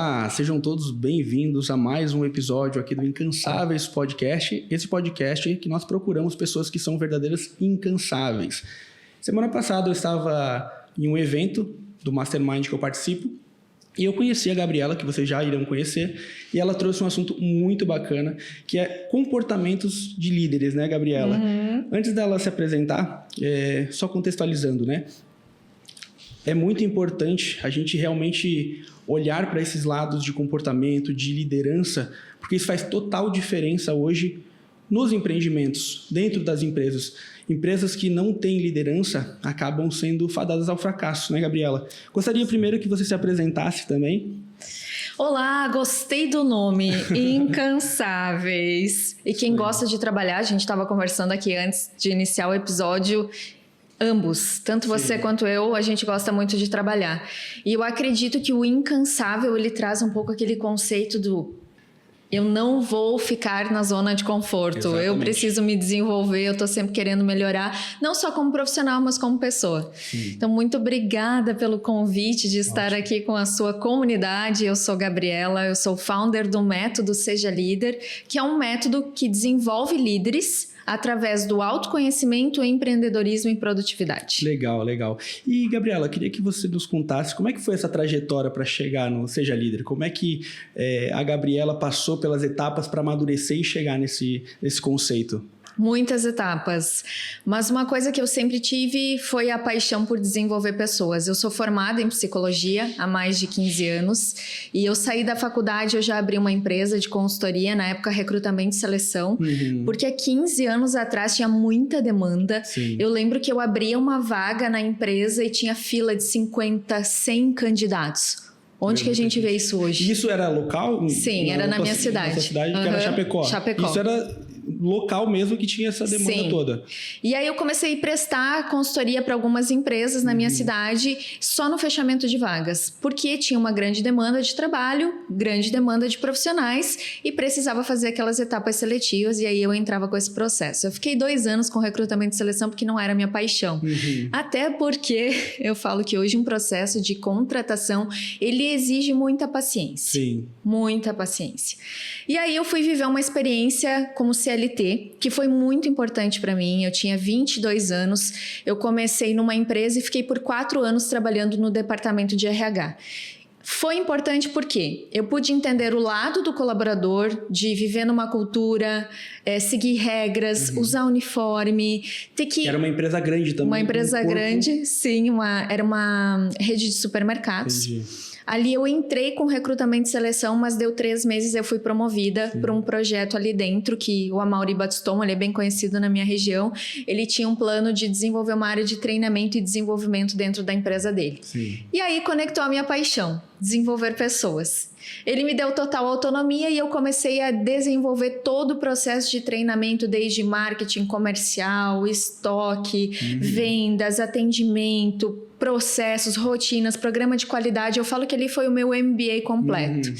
Olá, sejam todos bem-vindos a mais um episódio aqui do Incansáveis Podcast. Esse podcast que nós procuramos pessoas que são verdadeiras incansáveis. Semana passada eu estava em um evento do Mastermind que eu participo e eu conheci a Gabriela, que vocês já irão conhecer, e ela trouxe um assunto muito bacana, que é comportamentos de líderes, né, Gabriela? Antes dela se apresentar, só contextualizando, né? É muito importante a gente realmente olhar para esses lados de comportamento, de liderança, porque isso faz total diferença hoje nos empreendimentos, dentro das empresas. Empresas que não têm liderança acabam sendo fadadas ao fracasso, né, Gabriela? Gostaria primeiro que você se apresentasse também. Olá, gostei do nome, Incansáveis. E quem gosta de trabalhar, a gente estava conversando aqui antes de iniciar o episódio, ambos, tanto você quanto eu, a gente gosta muito de trabalhar. E eu acredito que o incansável, ele traz um pouco aquele conceito do eu não vou ficar na zona de conforto. Exatamente. Eu preciso me desenvolver, eu estou sempre querendo melhorar, não só como profissional, mas como pessoa. Sim. Então, muito obrigada pelo convite de estar aqui com a sua comunidade. Eu sou Gabriela, eu sou founder do método Seja Líder, que é um método que desenvolve líderes através do autoconhecimento, empreendedorismo e produtividade. Legal, legal. E, Gabriela, queria que você nos contasse como é que foi essa trajetória para chegar no Seja Líder? Como é que a Gabriela passou pelas etapas para amadurecer e chegar nesse conceito? Muitas etapas, mas uma coisa que eu sempre tive foi a paixão por desenvolver pessoas. Eu sou formada em psicologia há mais de 15 anos e eu saí da faculdade, eu já abri uma empresa de consultoria, na época recrutamento e seleção, porque há 15 anos atrás tinha muita demanda. Sim. Eu lembro que eu abria uma vaga na empresa e tinha fila de 50, 100 candidatos. Onde que a gente vê isso hoje? Isso era local? Sim, era na minha cidade. Na sua cidade, que era Chapecó. Isso era local mesmo que tinha essa demanda toda. E aí eu comecei a prestar consultoria para algumas empresas na minha cidade só no fechamento de vagas, porque tinha uma grande demanda de trabalho, grande demanda de profissionais e precisava fazer aquelas etapas seletivas e aí eu entrava com esse processo. Eu fiquei 2 anos com recrutamento e seleção porque não era minha paixão. Até porque eu falo que hoje um processo de contratação, ele exige muita paciência. Sim. Muita paciência. E aí eu fui viver uma experiência como CLT, que foi muito importante para mim. Eu tinha 22 anos, eu comecei numa empresa e fiquei por 4 anos trabalhando no departamento de RH. Foi importante porque eu pude entender o lado do colaborador, de viver numa cultura, seguir regras, usar uniforme, ter que... Era uma empresa grande também. Uma empresa grande, sim, era uma rede de supermercados. Entendi. Ali eu entrei com recrutamento e seleção, mas deu 3 meses eu fui promovida para um projeto ali dentro, que o Amaury Batiston, ele é bem conhecido na minha região, ele tinha um plano de desenvolver uma área de treinamento e desenvolvimento dentro da empresa dele. Sim. E aí conectou a minha paixão, desenvolver pessoas. Ele me deu total autonomia e eu comecei a desenvolver todo o processo de treinamento, desde marketing comercial, estoque, vendas, atendimento, processos, rotinas, programa de qualidade. Eu falo que ali foi o meu MBA completo.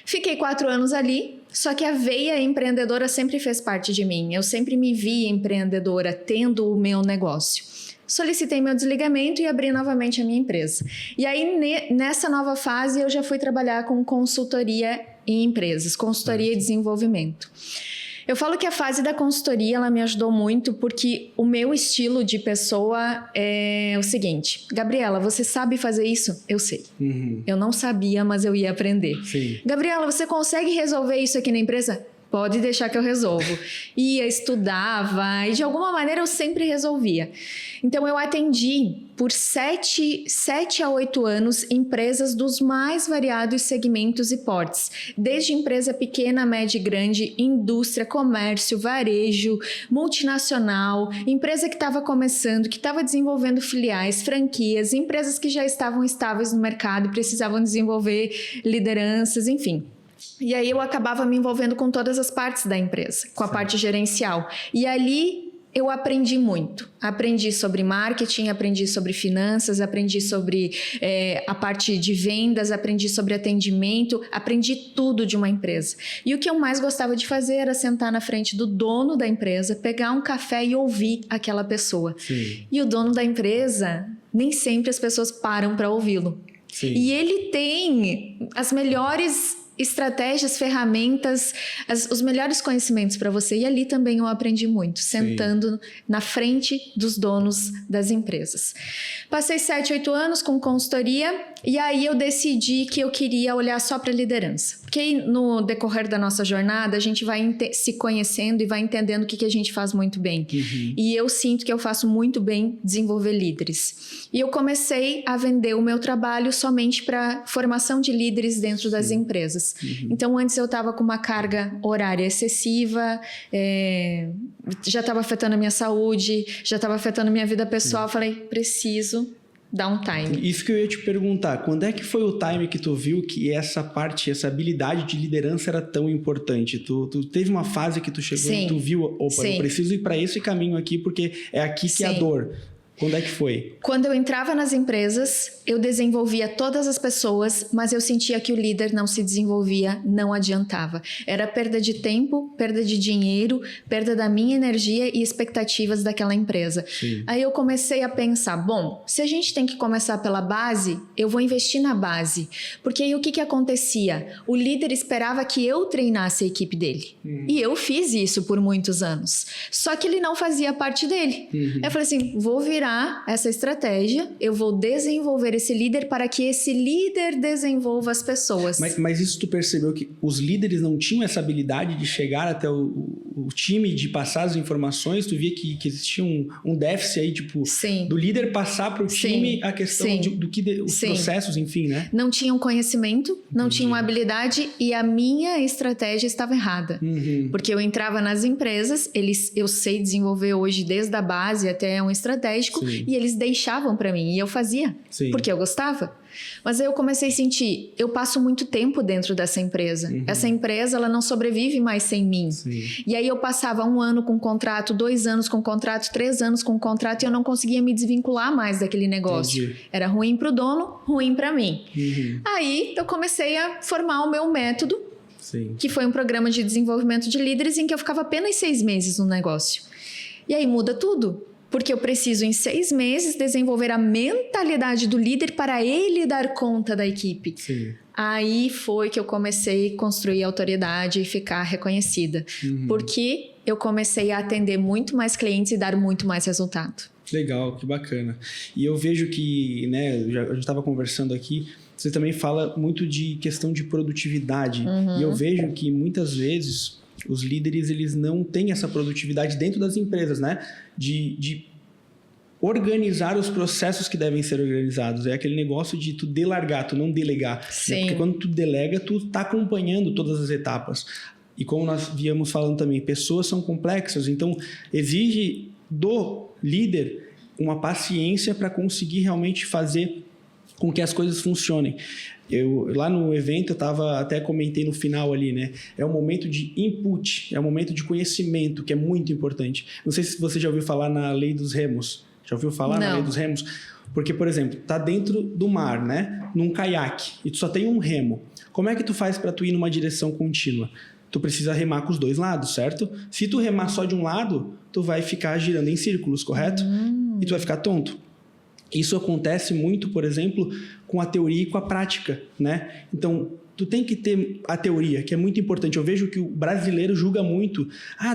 Fiquei 4 anos ali, só que a veia empreendedora sempre fez parte de mim. Eu sempre me vi empreendedora, tendo o meu negócio. Solicitei meu desligamento e abri novamente a minha empresa. E aí, nessa nova fase, eu já fui trabalhar com consultoria em empresas, consultoria e desenvolvimento. Eu falo que a fase da consultoria, ela me ajudou muito porque o meu estilo de pessoa é o seguinte: Gabriela, você sabe fazer isso? Eu sei. Eu não sabia, mas eu ia aprender. Sim. Gabriela, você consegue resolver isso aqui na empresa? Pode deixar que eu resolvo. Ia, estudava e de alguma maneira eu sempre resolvia. Então eu atendi por 7 a 8 anos empresas dos mais variados segmentos e portes. Desde empresa pequena, média e grande, indústria, comércio, varejo, multinacional, empresa que estava começando, que estava desenvolvendo filiais, franquias, empresas que já estavam estáveis no mercado e precisavam desenvolver lideranças, enfim. E aí eu acabava me envolvendo com todas as partes da empresa, com a parte gerencial. E ali eu aprendi muito. Aprendi sobre marketing, aprendi sobre finanças, aprendi sobre a parte de vendas, aprendi sobre atendimento, aprendi tudo de uma empresa. E o que eu mais gostava de fazer era sentar na frente do dono da empresa, pegar um café e ouvir aquela pessoa. Sim. E o dono da empresa, nem sempre as pessoas param para ouvi-lo. Sim. E ele tem as melhores estratégias, ferramentas, os melhores conhecimentos para você. E ali também eu aprendi muito, sentando na frente dos donos das empresas. Passei 7, 8 anos com consultoria e aí eu decidi que eu queria olhar só para liderança. Porque no decorrer da nossa jornada, a gente vai se conhecendo e vai entendendo o que a gente faz muito bem. E eu sinto que eu faço muito bem desenvolver líderes. E eu comecei a vender o meu trabalho somente para formação de líderes dentro das empresas. Então, antes eu estava com uma carga horária excessiva, já estava afetando a minha saúde, já estava afetando a minha vida pessoal. Eu falei, preciso dar um time. Isso que eu ia te perguntar, quando é que foi o time que tu viu que essa parte, essa habilidade de liderança era tão importante? Tu teve uma fase que tu chegou e tu viu, opa, eu preciso ir para esse caminho aqui porque é aqui que é a dor. Quando é que foi? Quando eu entrava nas empresas, eu desenvolvia todas as pessoas, mas eu sentia que o líder não se desenvolvia, não adiantava. Era perda de tempo, perda de dinheiro, perda da minha energia e expectativas daquela empresa. Aí eu comecei a pensar, bom, se a gente tem que começar pela base, eu vou investir na base. Porque aí o que acontecia? O líder esperava que eu treinasse a equipe dele. E eu fiz isso por muitos anos. Só que ele não fazia parte dele. Eu falei assim, vou virar essa estratégia, eu vou desenvolver esse líder para que esse líder desenvolva as pessoas. Mas isso tu percebeu que os líderes não tinham essa habilidade de chegar até o time, de passar as informações? Tu via que existia um déficit aí, tipo, do líder passar para o time a questão os processos, enfim, né? Não tinham conhecimento, não tinham habilidade e a minha estratégia estava errada. Porque eu entrava nas empresas, eu sei desenvolver hoje desde a base até um estratégico, e eles deixavam para mim e eu fazia, porque eu gostava. Mas aí eu comecei a sentir, eu passo muito tempo dentro dessa empresa. Essa empresa, ela não sobrevive mais sem mim. E aí eu passava 1 ano com contrato, 2 anos com contrato, 3 anos com contrato e eu não conseguia me desvincular mais daquele negócio. Era ruim pro dono, ruim para mim. Aí eu comecei a formar o meu método, que foi um programa de desenvolvimento de líderes em que eu ficava apenas 6 meses no negócio. E aí muda tudo. Porque eu preciso, em 6 meses, desenvolver a mentalidade do líder para ele dar conta da equipe. Aí foi que eu comecei a construir autoridade e ficar reconhecida. Porque eu comecei a atender muito mais clientes e dar muito mais resultado. Legal, que bacana. E eu vejo que, né, a gente estava conversando aqui, você também fala muito de questão de produtividade. E eu vejo que muitas vezes os líderes, eles não têm essa produtividade dentro das empresas, né? De organizar os processos que devem ser organizados. É aquele negócio de tu delargar, tu não delegar. Né? Porque quando tu delega, tu tá acompanhando todas as etapas. E como nós viemos falando também, pessoas são complexas, então exige do líder uma paciência para conseguir realmente fazer com que as coisas funcionem. Lá no evento, até comentei no final ali, né? É um momento de input, é um momento de conhecimento, que é muito importante. Não sei se você já ouviu falar na lei dos remos. Já ouviu falar na lei dos remos? Porque, por exemplo, tá dentro do mar, né? Num caiaque, e tu só tem um remo. Como é que tu faz para tu ir numa direção contínua? Tu precisa remar com os 2 lados, certo? Se tu remar só de um lado, tu vai ficar girando em círculos, correto? E tu vai ficar tonto. Isso acontece muito, por exemplo, com a teoria e com a prática, né? Então, tu tem que ter a teoria, que é muito importante. Eu vejo que o brasileiro julga muito.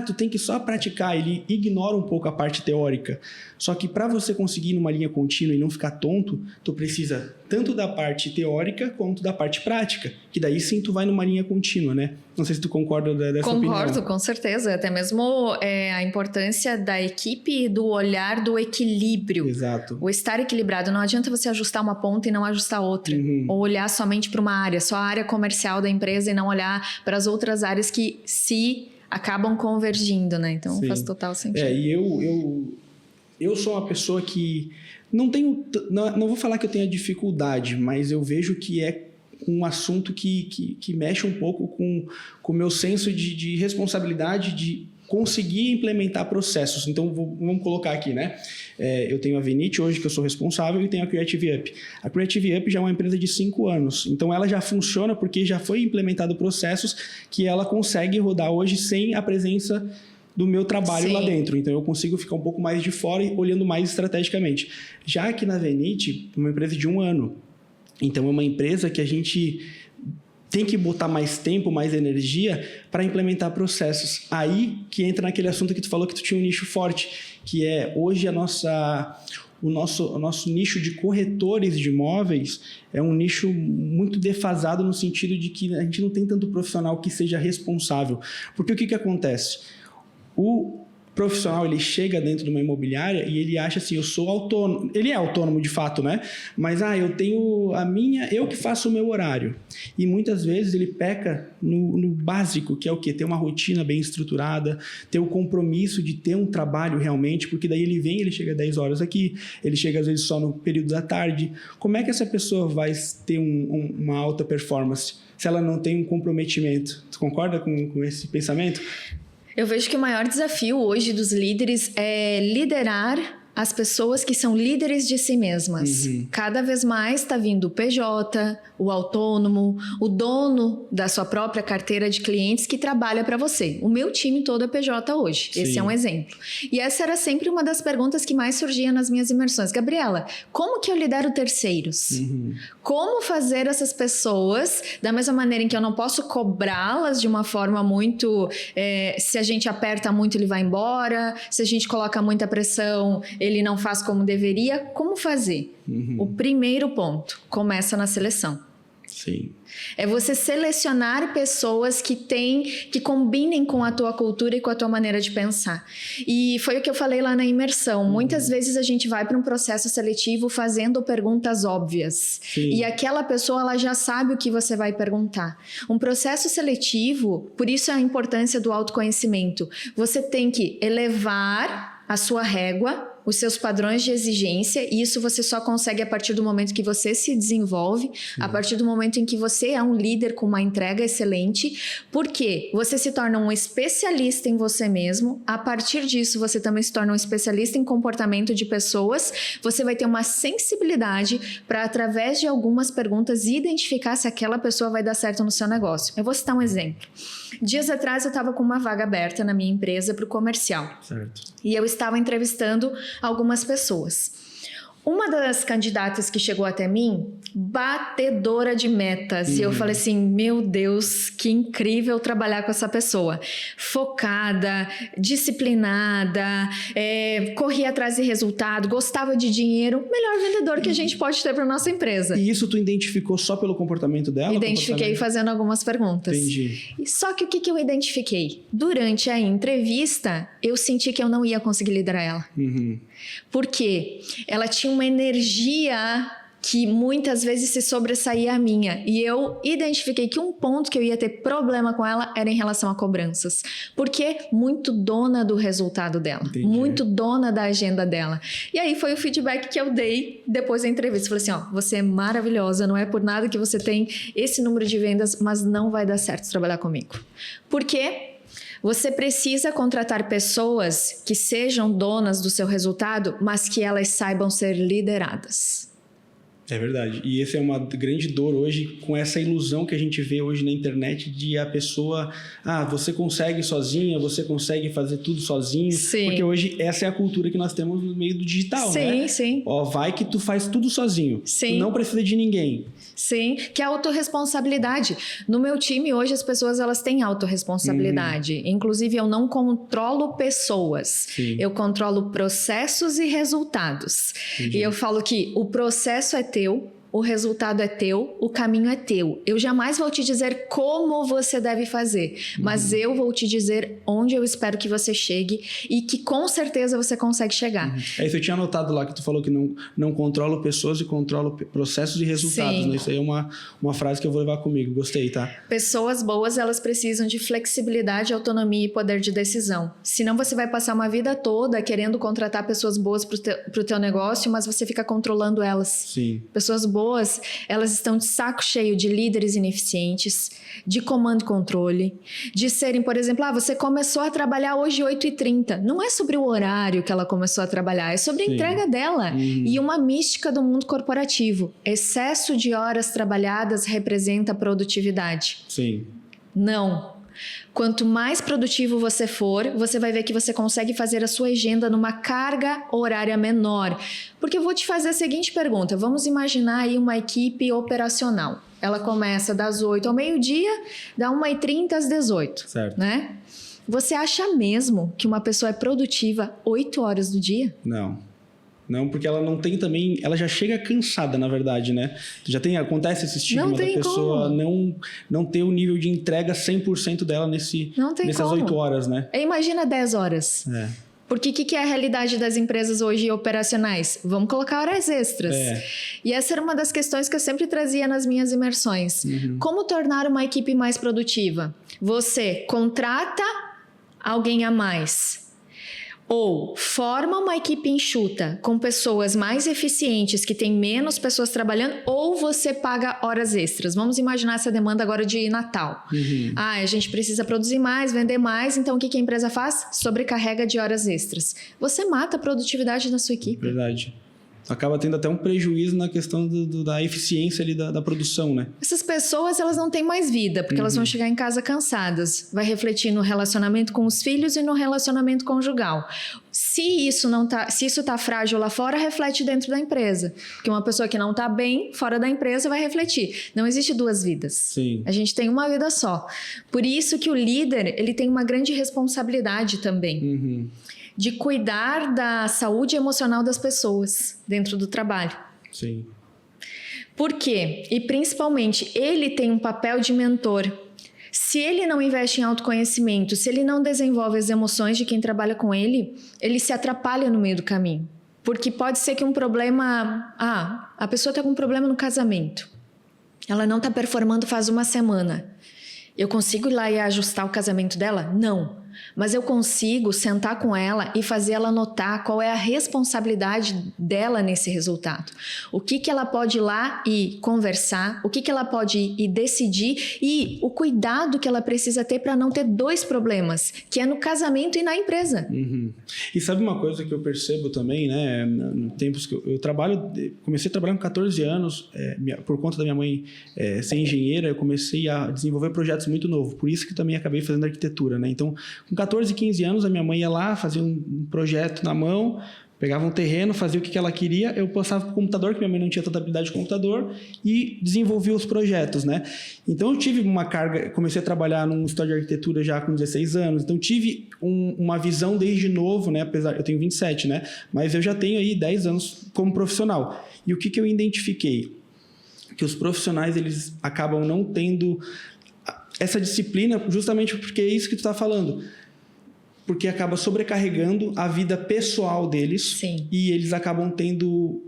Tu tem que só praticar. Ele ignora um pouco a parte teórica. Só que para você conseguir ir numa linha contínua e não ficar tonto, tu precisa tanto da parte teórica quanto da parte prática. Que daí sim tu vai numa linha contínua, né? Não sei se tu concorda dessa opinião. Concordo, com certeza. Até mesmo a importância da equipe e do olhar do equilíbrio. Exato. O estar equilibrado. Não adianta você ajustar uma ponta e não ajustar outra. Ou olhar somente para uma área, só a área comercial da empresa e não olhar para as outras áreas que se acabam convergindo, né? Então faz total sentido. E eu sou uma pessoa que não vou falar que eu tenho dificuldade, mas eu vejo que é um assunto que mexe um pouco com o meu senso de responsabilidade de conseguir implementar processos. Então, vamos colocar aqui, né? Eu tenho a Venite hoje, que eu sou responsável, e tenho a Creative Up. A Creative Up já é uma empresa de 5 anos. Então, ela já funciona porque já foi implementado processos que ela consegue rodar hoje sem a presença do meu trabalho lá dentro. Então, eu consigo ficar um pouco mais de fora e olhando mais estrategicamente. Já aqui na Venite, uma empresa de 1 ano, Então, é uma empresa que a gente tem que botar mais tempo, mais energia para implementar processos. Aí que entra naquele assunto que tu falou que tu tinha um nicho forte, que é hoje o nosso nicho de corretores de imóveis é um nicho muito defasado no sentido de que a gente não tem tanto profissional que seja responsável. Porque o que acontece? O profissional, ele chega dentro de uma imobiliária e ele acha assim, eu sou autônomo. Ele é autônomo de fato, né? Mas, eu tenho eu que faço o meu horário. E muitas vezes ele peca no básico, que é o quê? Ter uma rotina bem estruturada, ter o compromisso de ter um trabalho realmente, porque daí ele chega 10 horas aqui, ele chega às vezes só no período da tarde. Como é que essa pessoa vai ter uma alta performance se ela não tem um comprometimento? Tu concorda com esse pensamento? Eu vejo que o maior desafio hoje dos líderes é liderar as pessoas que são líderes de si mesmas. Cada vez mais está vindo o PJ, o autônomo, o dono da sua própria carteira de clientes que trabalha para você. O meu time todo é PJ hoje. Sim. Esse é um exemplo. E essa era sempre uma das perguntas que mais surgia nas minhas imersões. Gabriela, como que eu lidero terceiros? Como fazer essas pessoas, da mesma maneira em que eu não posso cobrá-las de uma forma muito... se a gente aperta muito, ele vai embora. Se a gente coloca muita pressão, ele não faz como deveria. Como fazer? O primeiro ponto começa na seleção. Sim. É você selecionar pessoas que combinem com a tua cultura e com a tua maneira de pensar. E foi o que eu falei lá na imersão. Muitas vezes a gente vai para um processo seletivo fazendo perguntas óbvias. Sim. E aquela pessoa, ela já sabe o que você vai perguntar. Um processo seletivo, por isso a importância do autoconhecimento. Você tem que elevar a sua régua, os seus padrões de exigência, e isso você só consegue a partir do momento que você se desenvolve, a partir do momento em que você é um líder com uma entrega excelente, porque você se torna um especialista em você mesmo, a partir disso você também se torna um especialista em comportamento de pessoas, você vai ter uma sensibilidade para, através de algumas perguntas, identificar se aquela pessoa vai dar certo no seu negócio. Eu vou citar um exemplo. Dias atrás eu estava com uma vaga aberta na minha empresa para o comercial. Certo. E eu estava entrevistando algumas pessoas. Uma das candidatas que chegou até mim, batedora de metas. E eu falei assim, meu Deus, que incrível trabalhar com essa pessoa. Focada, disciplinada, corria atrás de resultado, gostava de dinheiro. Melhor vendedor que a gente pode ter para nossa empresa. E isso tu identificou só pelo comportamento dela? Identifiquei fazendo algumas perguntas. Entendi. Só que o que eu identifiquei? Durante a entrevista, eu senti que eu não ia conseguir liderar ela. Porque ela tinha uma energia que muitas vezes se sobressaía a minha. E eu identifiquei que um ponto que eu ia ter problema com ela era em relação a cobranças. Porque muito dona do resultado dela. Entendi. Muito dona da agenda dela. E aí foi o feedback que eu dei depois da entrevista. Falei assim, você é maravilhosa, não é por nada que você tem esse número de vendas, mas não vai dar certo trabalhar comigo. Por quê? Você precisa contratar pessoas que sejam donas do seu resultado, mas que elas saibam ser lideradas. É verdade. E essa é uma grande dor hoje, com essa ilusão que a gente vê hoje na internet de a pessoa, você consegue sozinha, você consegue fazer tudo sozinho. Sim. Porque hoje essa é a cultura que nós temos no meio do digital, né? Sim. Vai que tu faz tudo sozinho. Sim. Tu não precisa de ninguém. Sim, que é a autorresponsabilidade. No meu time, hoje, as pessoas elas têm autorresponsabilidade. Inclusive, eu não controlo pessoas. Sim. Eu controlo processos e resultados. Entendi. E eu falo que o processo é teu, o resultado é teu, o caminho é teu. Eu jamais vou te dizer como você deve fazer, mas eu vou te dizer onde eu espero que você chegue e que com certeza você consegue chegar. É isso, eu tinha anotado lá que tu falou que não controlo pessoas e controlo processos e resultados. Né? Isso aí é uma frase que eu vou levar comigo. Gostei, tá? Pessoas boas, elas precisam de flexibilidade, autonomia e poder de decisão. Senão você vai passar uma vida toda querendo contratar pessoas boas pro teu negócio, mas você fica controlando elas. Sim. Pessoas boas, elas estão de saco cheio de líderes ineficientes, de comando e controle, de serem, por exemplo, você começou a trabalhar hoje 8h30. Não é sobre o horário que ela começou a trabalhar, é sobre a entrega dela. E uma mística do mundo corporativo. Excesso de horas trabalhadas representa produtividade. Sim. Não. Quanto mais produtivo você for, você vai ver que você consegue fazer a sua agenda numa carga horária menor. Porque eu vou te fazer a seguinte pergunta. Vamos imaginar aí uma equipe operacional. Ela começa das 8 ao meio-dia, da 1h30 às 18, certo, né? Você acha mesmo que uma pessoa é produtiva 8 horas do dia? Não, porque ela não tem também... Ela já chega cansada, na verdade, né? Acontece esse estigma da pessoa não ter o nível de entrega 100% dela nessas 8 horas, né? Imagina 10 horas. Porque o que é a realidade das empresas hoje operacionais? Vamos colocar horas extras. E essa era uma das questões que eu sempre trazia nas minhas imersões. Como tornar uma equipe mais produtiva? Você contrata alguém a mais. Ou forma uma equipe enxuta com pessoas mais eficientes, que tem menos pessoas trabalhando, ou você paga horas extras. Vamos imaginar essa demanda agora de Natal. A gente precisa produzir mais, vender mais, então o que a empresa faz? Sobrecarrega de horas extras. Você mata a produtividade da sua equipe. Verdade. Acaba tendo até um prejuízo na questão da eficiência ali da produção, né? Essas pessoas, elas não têm mais vida, porque elas vão chegar em casa cansadas. Vai refletir no relacionamento com os filhos e no relacionamento conjugal. Se isso tá frágil lá fora, reflete dentro da empresa. Porque uma pessoa que não tá bem fora da empresa vai refletir. Não existe duas vidas. Sim. A gente tem uma vida só. Por isso que o líder, ele tem uma grande responsabilidade também. De cuidar da saúde emocional das pessoas dentro do trabalho. Sim. Por quê? E principalmente, ele tem um papel de mentor. Se ele não investe em autoconhecimento, se ele não desenvolve as emoções de quem trabalha com ele, ele se atrapalha no meio do caminho. Porque pode ser que um problema... a pessoa está com um problema no casamento. Ela não está performando faz uma semana. Eu consigo ir lá e ajustar o casamento dela? Não. Mas eu consigo sentar com ela e fazer ela notar qual é a responsabilidade dela nesse resultado. O que ela pode ir lá e conversar, o que ela pode ir e decidir e o cuidado que ela precisa ter para não ter dois problemas, que é no casamento e na empresa. E sabe uma coisa que eu percebo também, né? No tempos que eu comecei a trabalhar com 14 anos, por conta da minha mãe ser engenheira, eu comecei a desenvolver projetos muito novos. Por isso que também acabei fazendo arquitetura, né? Então, com 14, 15 anos, a minha mãe ia lá, fazia um projeto na mão, pegava um terreno, fazia o que ela queria, eu passava para o computador, que minha mãe não tinha tanta habilidade de computador, e desenvolvia os projetos, né? Então, eu tive uma carga, comecei a trabalhar num escritório de arquitetura já com 16 anos, então tive uma visão desde novo, né? Apesar, eu tenho 27, né? Mas eu já tenho aí 10 anos como profissional. E o que eu identifiquei? Que os profissionais, eles acabam não tendo essa disciplina, justamente porque é isso que tu está falando. Porque acaba sobrecarregando a vida pessoal deles. Sim. E eles acabam tendo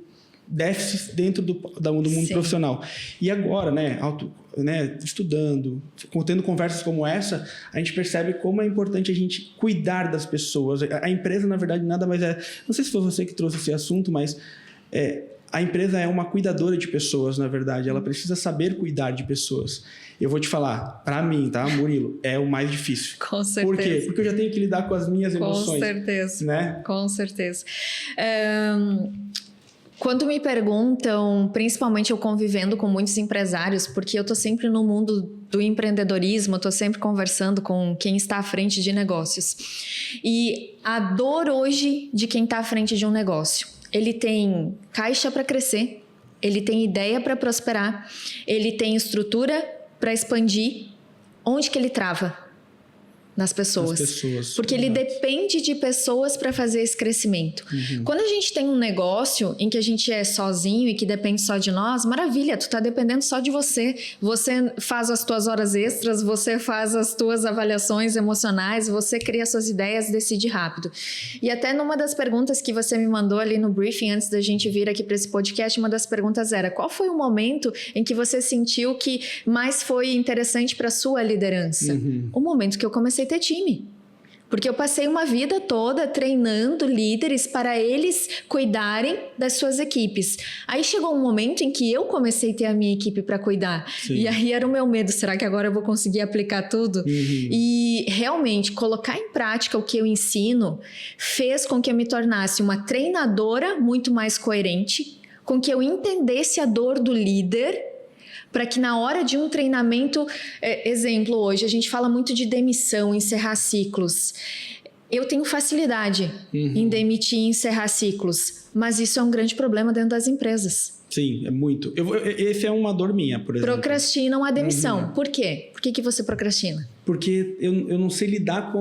déficits dentro do mundo profissional. E agora, né, estudando, tendo conversas como essa, a gente percebe como é importante a gente cuidar das pessoas. A empresa, na verdade, nada mais é... Não sei se foi você que trouxe esse assunto, mas... a empresa é uma cuidadora de pessoas, na verdade. Ela precisa saber cuidar de pessoas. Eu vou te falar, para mim, tá, Murilo, é o mais difícil. Com certeza. Por quê? Porque eu já tenho que lidar com as minhas emoções. Com certeza. Né? Com certeza. Quando me perguntam, principalmente eu convivendo com muitos empresários, porque eu tô sempre no mundo do empreendedorismo, eu tô sempre conversando com quem está à frente de negócios. E a dor hoje de quem está à frente de um negócio. Ele tem caixa para crescer, ele tem ideia para prosperar, ele tem estrutura para expandir. Onde que ele trava? Nas pessoas. Porque ele depende de pessoas para fazer esse crescimento. Quando a gente tem um negócio em que a gente é sozinho e que depende só de nós, maravilha, tu tá dependendo só de você. Você faz as tuas horas extras, você faz as tuas avaliações emocionais, você cria suas ideias, decide rápido. E até numa das perguntas que você me mandou ali no briefing antes da gente vir aqui para esse podcast, uma das perguntas era: qual foi o momento em que você sentiu que mais foi interessante para sua liderança? O momento que eu comecei ter time. Porque eu passei uma vida toda treinando líderes para eles cuidarem das suas equipes. Aí chegou um momento em que eu comecei a ter a minha equipe para cuidar. Sim. E aí era o meu medo, será que agora eu vou conseguir aplicar tudo? E realmente colocar em prática o que eu ensino fez com que eu me tornasse uma treinadora muito mais coerente, com que eu entendesse a dor do líder, para que na hora de um treinamento, exemplo hoje, a gente fala muito de demissão, encerrar ciclos. Eu tenho facilidade em demitir e encerrar ciclos, mas isso é um grande problema dentro das empresas. Sim, é muito. Esse é uma dor minha, por exemplo. Procrastinam a demissão. Por quê? Por que você procrastina? Porque eu não sei lidar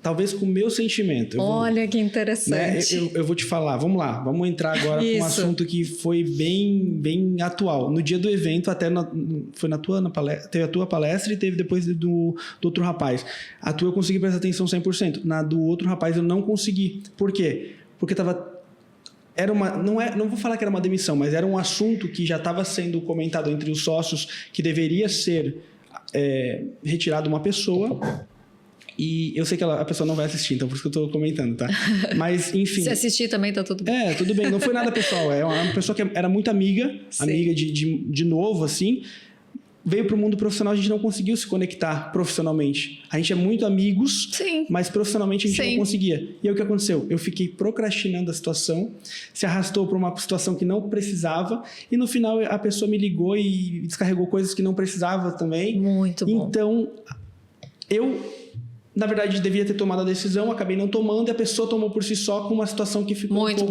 talvez com o meu sentimento. Olha que interessante. Né? Eu vou te falar, vamos lá, vamos entrar agora com um assunto que foi bem atual. No dia do evento, até foi na tua palestra, teve a tua palestra e teve depois do outro rapaz. A tua eu consegui prestar atenção 100%. Na do outro rapaz eu não consegui. Por quê? Porque não vou falar que era uma demissão, mas era um assunto que já estava sendo comentado entre os sócios que deveria ser retirado uma pessoa. E eu sei que a pessoa não vai assistir, então por isso que eu estou comentando, tá? Mas, enfim... Se assistir também tá tudo bem. Tudo bem. Não foi nada pessoal. É uma pessoa que era muito amiga, amiga de novo, assim. Veio para o mundo profissional, a gente não conseguiu se conectar profissionalmente. A gente é muito amigos, mas profissionalmente a gente não conseguia. E aí o que aconteceu? Eu fiquei procrastinando a situação, se arrastou para uma situação que não precisava, e no final a pessoa me ligou e descarregou coisas que não precisava também. Muito bom. Então, na verdade, devia ter tomado a decisão, acabei não tomando, e a pessoa tomou por si só com uma situação que ficou muito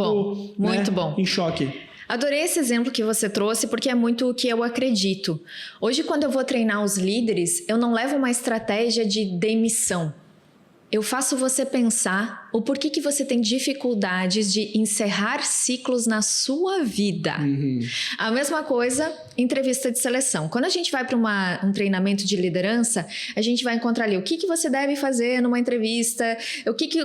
bom, em choque. Adorei esse exemplo que você trouxe, porque é muito o que eu acredito. Hoje, quando eu vou treinar os líderes, eu não levo uma estratégia de demissão. Eu faço você pensar o porquê que você tem dificuldades de encerrar ciclos na sua vida. A mesma coisa, entrevista de seleção. Quando a gente vai para um treinamento de liderança, a gente vai encontrar ali o que você deve fazer numa entrevista,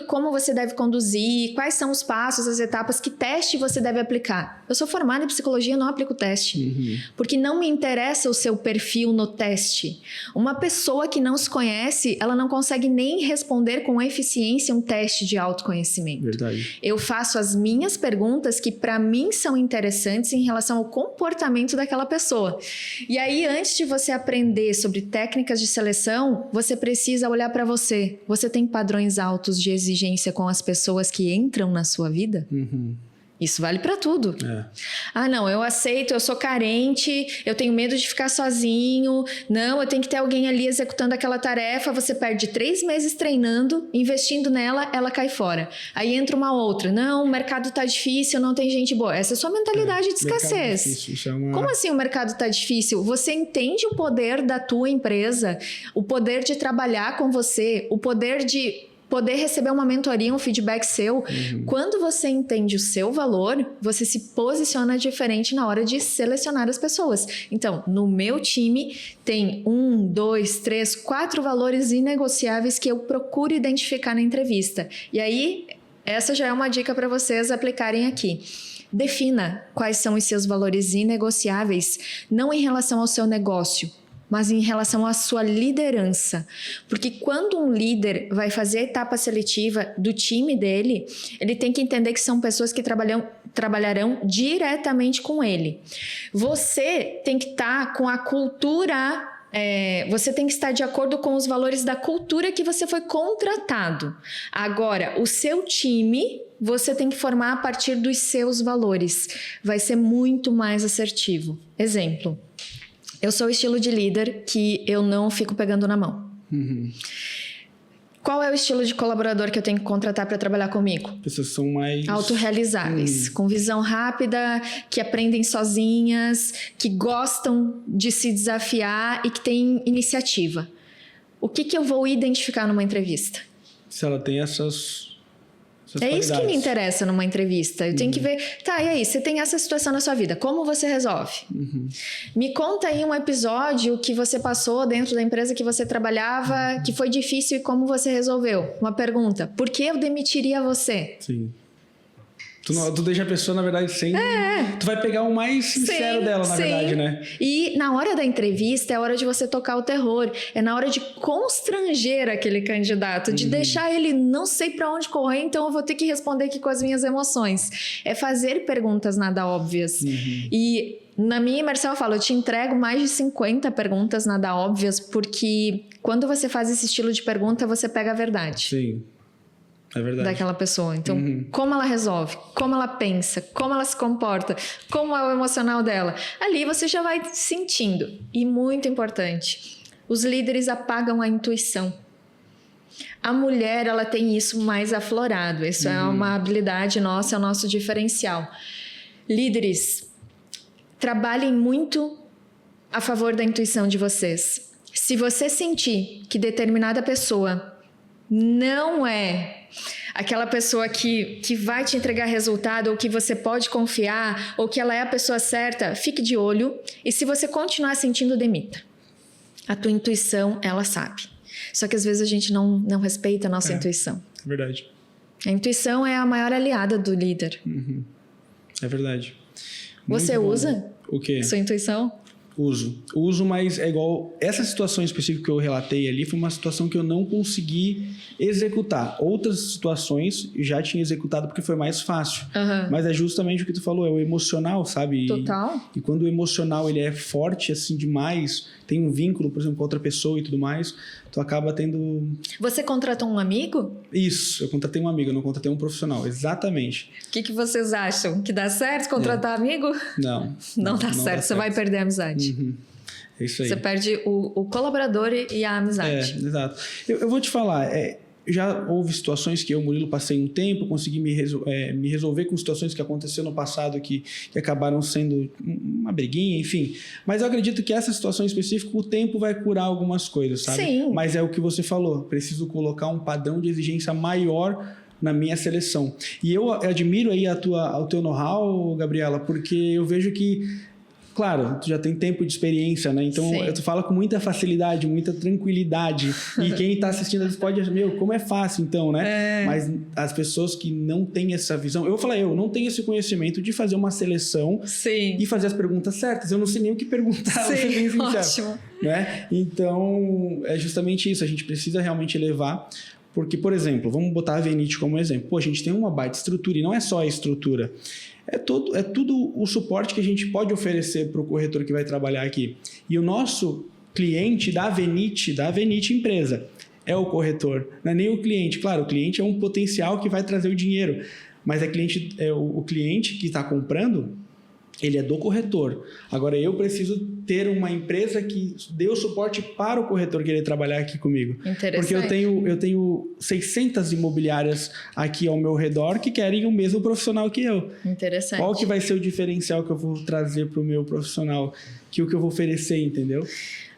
como você deve conduzir, quais são os passos, as etapas, que teste você deve aplicar. Eu sou formada em psicologia, não aplico teste, porque não me interessa o seu perfil no teste. Uma pessoa que não se conhece, ela não consegue nem responder com eficiência um teste de autoconhecimento. Verdade. Eu faço as minhas perguntas que para mim são interessantes em relação ao comportamento daquela pessoa. E aí, antes de você aprender sobre técnicas de seleção, você precisa olhar para você. Você tem padrões altos de exigência com as pessoas que entram na sua vida? Isso vale para tudo. Ah, não, eu aceito, eu sou carente, eu tenho medo de ficar sozinho. Não, eu tenho que ter alguém ali executando aquela tarefa. Você perde 3 meses treinando, investindo nela, ela cai fora. Aí entra uma outra. Não, o mercado tá difícil, não tem gente boa. Essa é a sua mentalidade de escassez. Como assim o mercado tá difícil? Você entende o poder da tua empresa, o poder de trabalhar com você, o poder de poder receber uma mentoria, um feedback seu. Quando você entende o seu valor, você se posiciona diferente na hora de selecionar as pessoas. Então, no meu time, tem 1, 2, 3, 4 valores inegociáveis que eu procuro identificar na entrevista. E aí, essa já é uma dica para vocês aplicarem aqui. Defina quais são os seus valores inegociáveis, não em relação ao seu negócio, mas em relação à sua liderança. Porque quando um líder vai fazer a etapa seletiva do time dele, ele tem que entender que são pessoas que trabalharão diretamente com ele. Você tem que estar com a cultura... você tem que estar de acordo com os valores da cultura que você foi contratado. Agora, o seu time... você tem que formar a partir dos seus valores. Vai ser muito mais assertivo. Exemplo... eu sou o estilo de líder que eu não fico pegando na mão. Qual é o estilo de colaborador que eu tenho que contratar para trabalhar comigo? Pessoas que são mais... autorrealizáveis, com visão rápida, que aprendem sozinhas, que gostam de se desafiar e que têm iniciativa. O que eu vou identificar numa entrevista? Se ela tem essas isso que me interessa numa entrevista. Eu tenho que ver... Tá, e aí? Você tem essa situação na sua vida. Como você resolve? Me conta aí um episódio que você passou dentro da empresa que você trabalhava, que foi difícil e como você resolveu. Uma pergunta. Por que eu demitiria você? Sim. Tu deixa a pessoa, na verdade, sem... Tu vai pegar o mais sincero dela, na verdade, né? E na hora da entrevista, é hora de você tocar o terror. É na hora de constranger aquele candidato, de deixar ele não sei pra onde correr, então eu vou ter que responder aqui com as minhas emoções. É fazer perguntas nada óbvias. E na minha imersão eu falo, eu te entrego mais de 50 perguntas nada óbvias, porque quando você faz esse estilo de pergunta, você pega a verdade. Sim. daquela pessoa. Então, como ela resolve, como ela pensa, como ela se comporta, como é o emocional dela. Ali você já vai sentindo. E muito importante, os líderes apagam a intuição. A mulher, ela tem isso mais aflorado. Isso é uma habilidade nossa, é o nosso diferencial. Líderes, trabalhem muito a favor da intuição de vocês. Se você sentir que determinada pessoa não é aquela pessoa que vai te entregar resultado, ou que você pode confiar, ou que ela é a pessoa certa, fique de olho. E se você continuar sentindo, demita. A tua intuição, ela sabe. Só que às vezes a gente não respeita a nossa intuição. É verdade. A intuição é a maior aliada do líder. É verdade. Você usa o quê? Sua intuição? Uso, mas é igual... Essa situação específica que eu relatei ali foi uma situação que eu não consegui executar. Outras situações eu já tinha executado porque foi mais fácil. Mas é justamente o que tu falou, é o emocional, sabe? Total. E quando o emocional ele é forte assim demais, tem um vínculo, por exemplo, com outra pessoa e tudo mais, tu acaba tendo... Você contratou um amigo? Isso, eu contratei um amigo, eu não contratei um profissional, exatamente. O que vocês acham? Que dá certo contratar amigo? Não. Não dá certo, você vai perder a amizade. É isso aí. Você perde o colaborador e a amizade. Exato. Eu vou te falar, já houve situações que eu, Murilo, passei um tempo, consegui me resolver com situações que aconteceram no passado que acabaram sendo uma briguinha, enfim. Mas eu acredito que essa situação específica, o tempo vai curar algumas coisas, sabe? Sim. Mas é o que você falou, preciso colocar um padrão de exigência maior na minha seleção. E eu admiro aí o teu know-how, Gabriela, porque eu vejo que, claro, tu já tem tempo de experiência, né? Então, tu fala com muita facilidade, muita tranquilidade. E quem está assistindo, eles podem achar, como é fácil, então, né? Mas as pessoas que não têm essa visão... Eu vou falar, eu não tenho esse conhecimento de fazer uma seleção e fazer as perguntas certas. Eu não sei nem o que perguntar. Sim, ótimo. Né? Então, é justamente isso. A gente precisa realmente elevar... Porque, por exemplo, vamos botar a Venite como exemplo. Pô, a gente tem uma baita estrutura e não é só a estrutura. É tudo o suporte que a gente pode oferecer para o corretor que vai trabalhar aqui. E o nosso cliente da Venite empresa, é o corretor, não é nem o cliente. Claro, o cliente é um potencial que vai trazer o dinheiro, mas o cliente que está comprando, ele é do corretor. Agora, eu preciso ter uma empresa que dê o suporte para o corretor querer trabalhar aqui comigo. Interessante. Porque eu tenho 600 imobiliárias aqui ao meu redor que querem o mesmo profissional que eu. Interessante. Qual que vai ser o diferencial que eu vou trazer para o meu profissional? Que o que eu vou oferecer, entendeu?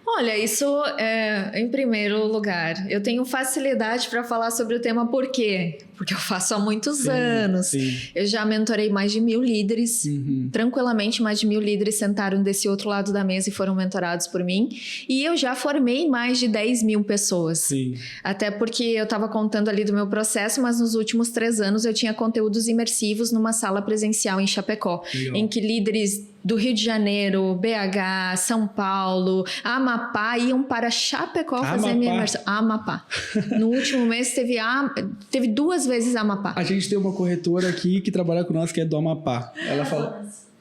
Olha, isso é em primeiro lugar. Eu tenho facilidade para falar sobre o tema por quê? Porque eu faço há muitos anos. Sim. Eu já mentorei mais de 1000 líderes. Tranquilamente, mais de 1000 líderes sentaram desse outro lado da mesa e foram mentorados por mim. E eu já formei mais de 10.000 pessoas. Sim. Até porque eu estava contando ali do meu processo, mas nos últimos 3 anos eu tinha conteúdos imersivos numa sala presencial em Chapecó. Legal. Em que líderes do Rio de Janeiro, BH, São Paulo, Amapá iam para Chapecó fazer minha imersão. Amapá. No último mês teve 2 vezes Amapá. A gente tem uma corretora aqui que trabalha com nós que é do Amapá. Ela falou...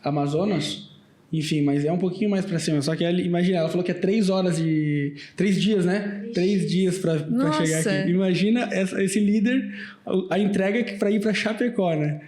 Amazonas? Enfim, mas é um pouquinho mais pra cima. Só que imagina, ela falou que é 3 horas de... 3 dias, né? 3 dias pra chegar aqui. Imagina esse líder, a entrega pra ir pra Chapecó, né?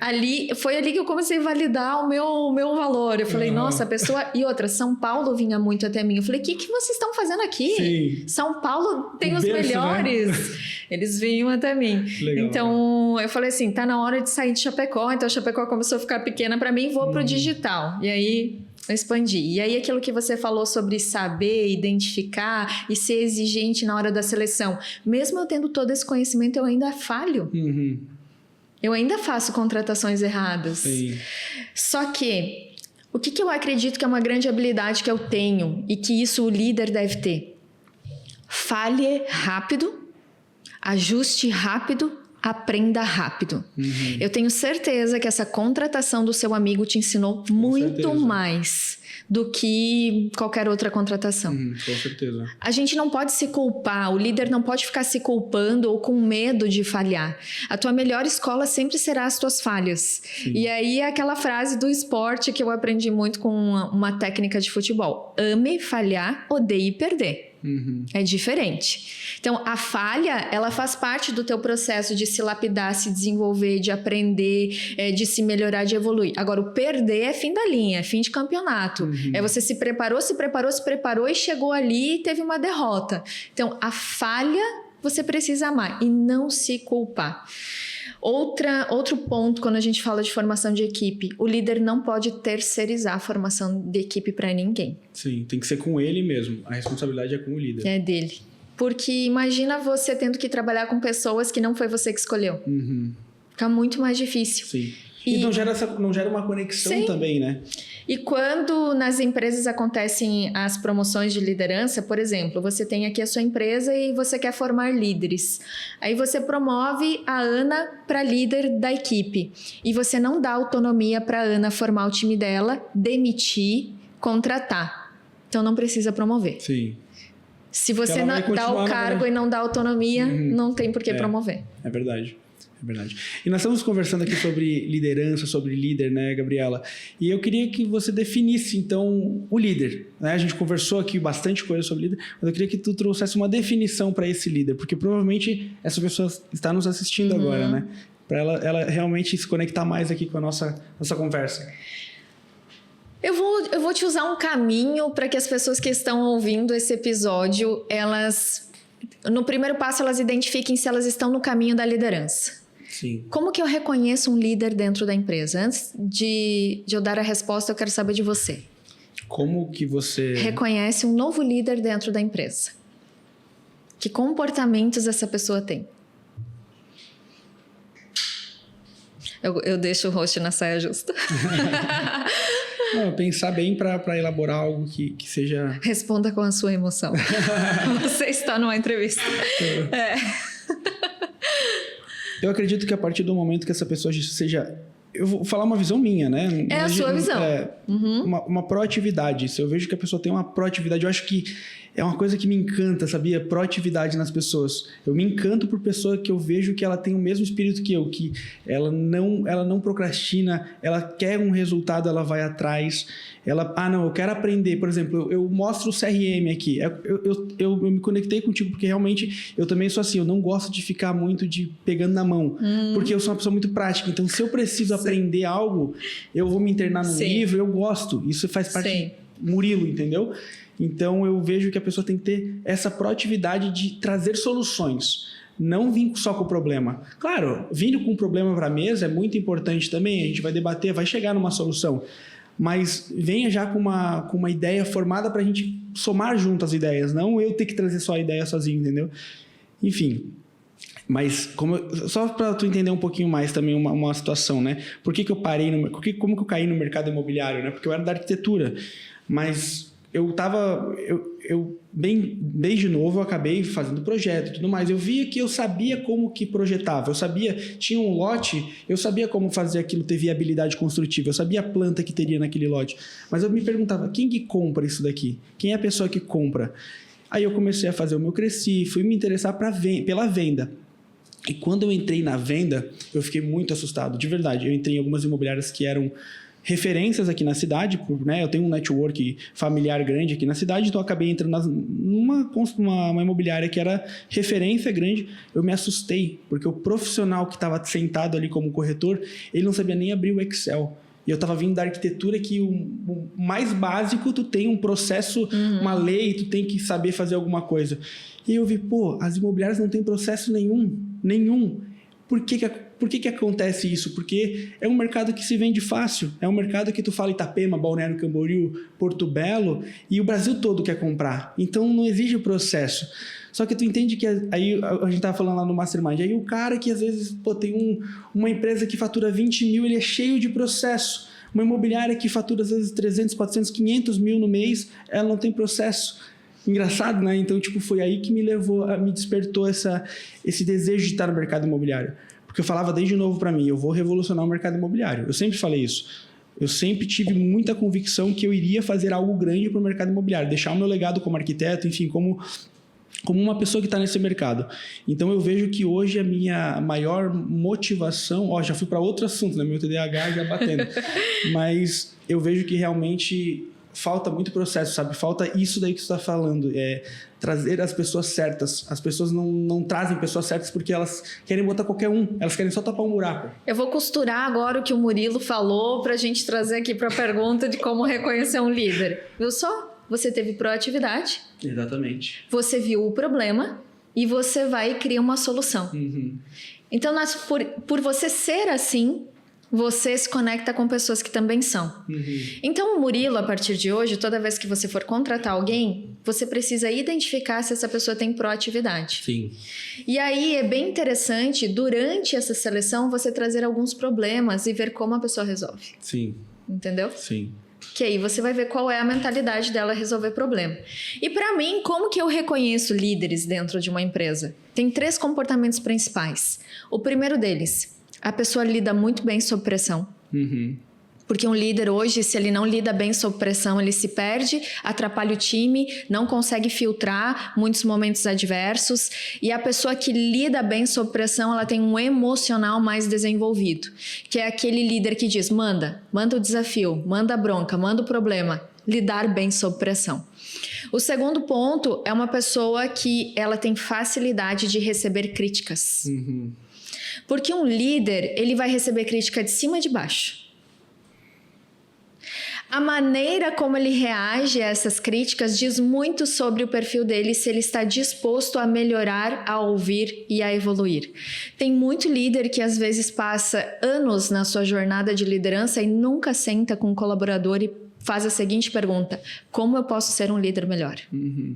Foi ali que eu comecei a validar o meu valor. Eu falei, nossa, a pessoa... E outra, São Paulo vinha muito até mim. Eu falei, o que vocês estão fazendo aqui? Sim. São Paulo tem os melhores. Né? Eles vinham até mim. Legal, então, eu falei assim, tá na hora de sair de Chapecó. Então, Chapecó começou a ficar pequena pra mim, vou pro digital. E aí... expandi. E aí aquilo que você falou sobre saber, identificar e ser exigente na hora da seleção. Mesmo eu tendo todo esse conhecimento, eu ainda falho. Eu ainda faço contratações erradas. Sim. Só que, o que eu acredito que é uma grande habilidade que eu tenho e que isso o líder deve ter? Falhe rápido, ajuste rápido, aprenda rápido. Eu tenho certeza que essa contratação do seu amigo te ensinou muito mais do que qualquer outra contratação. Com certeza. A gente não pode se culpar, o líder não pode ficar se culpando ou com medo de falhar. A tua melhor escola sempre será as tuas falhas. Sim. E aí é aquela frase do esporte que eu aprendi muito com uma técnica de futebol. Ame falhar, odeie perder. É diferente. Então, a falha, ela faz parte do teu processo de se lapidar, se desenvolver, de aprender, de se melhorar, de evoluir. Agora, o perder é fim da linha, é fim de campeonato. É você se preparou e chegou ali e teve uma derrota. Então, a falha você precisa amar e não se culpar. Outro ponto, quando a gente fala de formação de equipe, o líder não pode terceirizar a formação de equipe para ninguém. Sim, tem que ser com ele mesmo. A responsabilidade é com o líder. É dele. Porque imagina você tendo que trabalhar com pessoas que não foi você que escolheu. Fica muito mais difícil. Sim. E não gera uma conexão também, né? E quando nas empresas acontecem as promoções de liderança, por exemplo, você tem aqui a sua empresa e você quer formar líderes. Aí você promove a Ana para líder da equipe. E você não dá autonomia para a Ana formar o time dela, demitir, contratar. Então não precisa promover. Sim. Se você não dá o cargo e não dá autonomia, não tem por que promover. É verdade. É verdade. E nós estamos conversando aqui sobre liderança, sobre líder, né, Gabriela? E eu queria que você definisse, então, o líder. Né? A gente conversou aqui bastante coisa sobre líder, mas eu queria que tu trouxesse uma definição para esse líder, porque provavelmente essa pessoa está nos assistindo agora, né? Para ela realmente se conectar mais aqui com a nossa conversa. Eu vou te usar um caminho para que as pessoas que estão ouvindo esse episódio, no primeiro passo, elas identifiquem se elas estão no caminho da liderança. Sim. Como que eu reconheço um líder dentro da empresa? Antes de eu dar a resposta, eu quero saber de você. Como que você reconhece um novo líder dentro da empresa? Que comportamentos essa pessoa tem? Eu deixo o host na saia justa. Pensar bem para elaborar algo que seja... Responda com a sua emoção. Você está numa entrevista. Eu acredito que a partir do momento que essa pessoa seja... Eu vou falar uma visão minha, né? É a sua visão. Uma proatividade. Se eu vejo que a pessoa tem uma proatividade, eu acho que é uma coisa que me encanta, sabia? Proatividade nas pessoas. Eu me encanto por pessoa que eu vejo que ela tem o mesmo espírito que eu, que ela não procrastina, ela quer um resultado, ela vai atrás. Eu quero aprender. Por exemplo, eu mostro o CRM aqui. Eu me conectei contigo porque realmente eu também sou assim. Eu não gosto de ficar muito pegando na mão, porque eu sou uma pessoa muito prática. Então, se eu preciso aprender algo, eu vou me internar num livro, eu gosto. Isso faz parte de Murilo, entendeu? Então, eu vejo que a pessoa tem que ter essa proatividade de trazer soluções. Não vir só com o problema. Claro, vindo com o problema para a mesa é muito importante também. A gente vai debater, vai chegar numa solução. Mas venha já com uma ideia formada para a gente somar junto as ideias. Não eu ter que trazer só a ideia sozinho, entendeu? Enfim... Mas só para tu entender um pouquinho mais também uma situação, né? Por que eu parei como que eu caí no mercado imobiliário, né? Porque eu era da arquitetura, mas desde novo eu acabei fazendo projeto e tudo mais. Eu via que eu sabia como que projetava, tinha um lote, eu sabia como fazer aquilo ter viabilidade construtiva, eu sabia a planta que teria naquele lote, mas eu me perguntava, quem que compra isso daqui? Quem é a pessoa que compra? Aí eu comecei a fazer o meu cresci, fui me interessar pela venda. E quando eu entrei na venda, eu fiquei muito assustado, de verdade. Eu entrei em algumas imobiliárias que eram referências aqui na cidade, né? Eu tenho um network familiar grande aqui na cidade, então eu acabei entrando numa imobiliária que era referência grande. Eu me assustei, porque o profissional que estava sentado ali como corretor, ele não sabia nem abrir o Excel. E eu estava vindo da arquitetura que o mais básico, tu tem um processo, uma lei, tu tem que saber fazer alguma coisa. E eu vi, as imobiliárias não têm processo nenhum. Por que acontece isso? Porque é um mercado que se vende fácil, é um mercado que tu fala Itapema, Balneário Camboriú, Porto Belo, e o Brasil todo quer comprar. Então não exige processo. Só que tu entende que aí a gente estava falando lá no Mastermind, aí o cara que às vezes tem uma empresa que fatura 20 mil, ele é cheio de processo. Uma imobiliária que fatura às vezes 300, 400, 500 mil no mês, ela não tem processo. Engraçado, né? Então, foi aí que me despertou esse desejo de estar no mercado imobiliário. Porque eu falava desde novo para mim, eu vou revolucionar o mercado imobiliário. Eu sempre falei isso. Eu sempre tive muita convicção que eu iria fazer algo grande para o mercado imobiliário, deixar o meu legado como arquiteto, enfim, como uma pessoa que está nesse mercado. Então, eu vejo que hoje a minha maior motivação... já fui para outro assunto, né? Meu TDAH já batendo. Mas eu vejo que realmente falta muito processo, sabe? Falta isso daí que você está falando, trazer as pessoas certas. As pessoas não trazem pessoas certas porque elas querem botar qualquer um, elas querem só tapar um buraco. Eu vou costurar agora o que o Murilo falou para a gente trazer aqui para a pergunta de como reconhecer um líder. Viu só? Você teve proatividade. Exatamente. Você viu o problema e você vai e cria uma solução. Uhum. Então, por você ser assim, você se conecta com pessoas que também são. Uhum. Então, o Murilo, a partir de hoje, toda vez que você for contratar alguém, você precisa identificar se essa pessoa tem proatividade. Sim. E aí, é bem interessante, durante essa seleção, você trazer alguns problemas e ver como a pessoa resolve. Sim. Entendeu? Sim. Que aí você vai ver qual é a mentalidade dela resolver problema. E para mim, como que eu reconheço líderes dentro de uma empresa? Tem 3 comportamentos principais. O primeiro deles, a pessoa lida muito bem sob pressão. Uhum. Porque um líder hoje, se ele não lida bem sob pressão, ele se perde, atrapalha o time, não consegue filtrar muitos momentos adversos. E a pessoa que lida bem sob pressão, ela tem um emocional mais desenvolvido. Que é aquele líder que diz, manda o desafio, manda a bronca, manda o problema. Lidar bem sob pressão. O segundo ponto é uma pessoa que ela tem facilidade de receber críticas. Uhum. Porque um líder, ele vai receber crítica de cima e de baixo. A maneira como ele reage a essas críticas diz muito sobre o perfil dele, se ele está disposto a melhorar, a ouvir e a evoluir. Tem muito líder que às vezes passa anos na sua jornada de liderança e nunca senta com um colaborador e faz a seguinte pergunta: como eu posso ser um líder melhor? Uhum.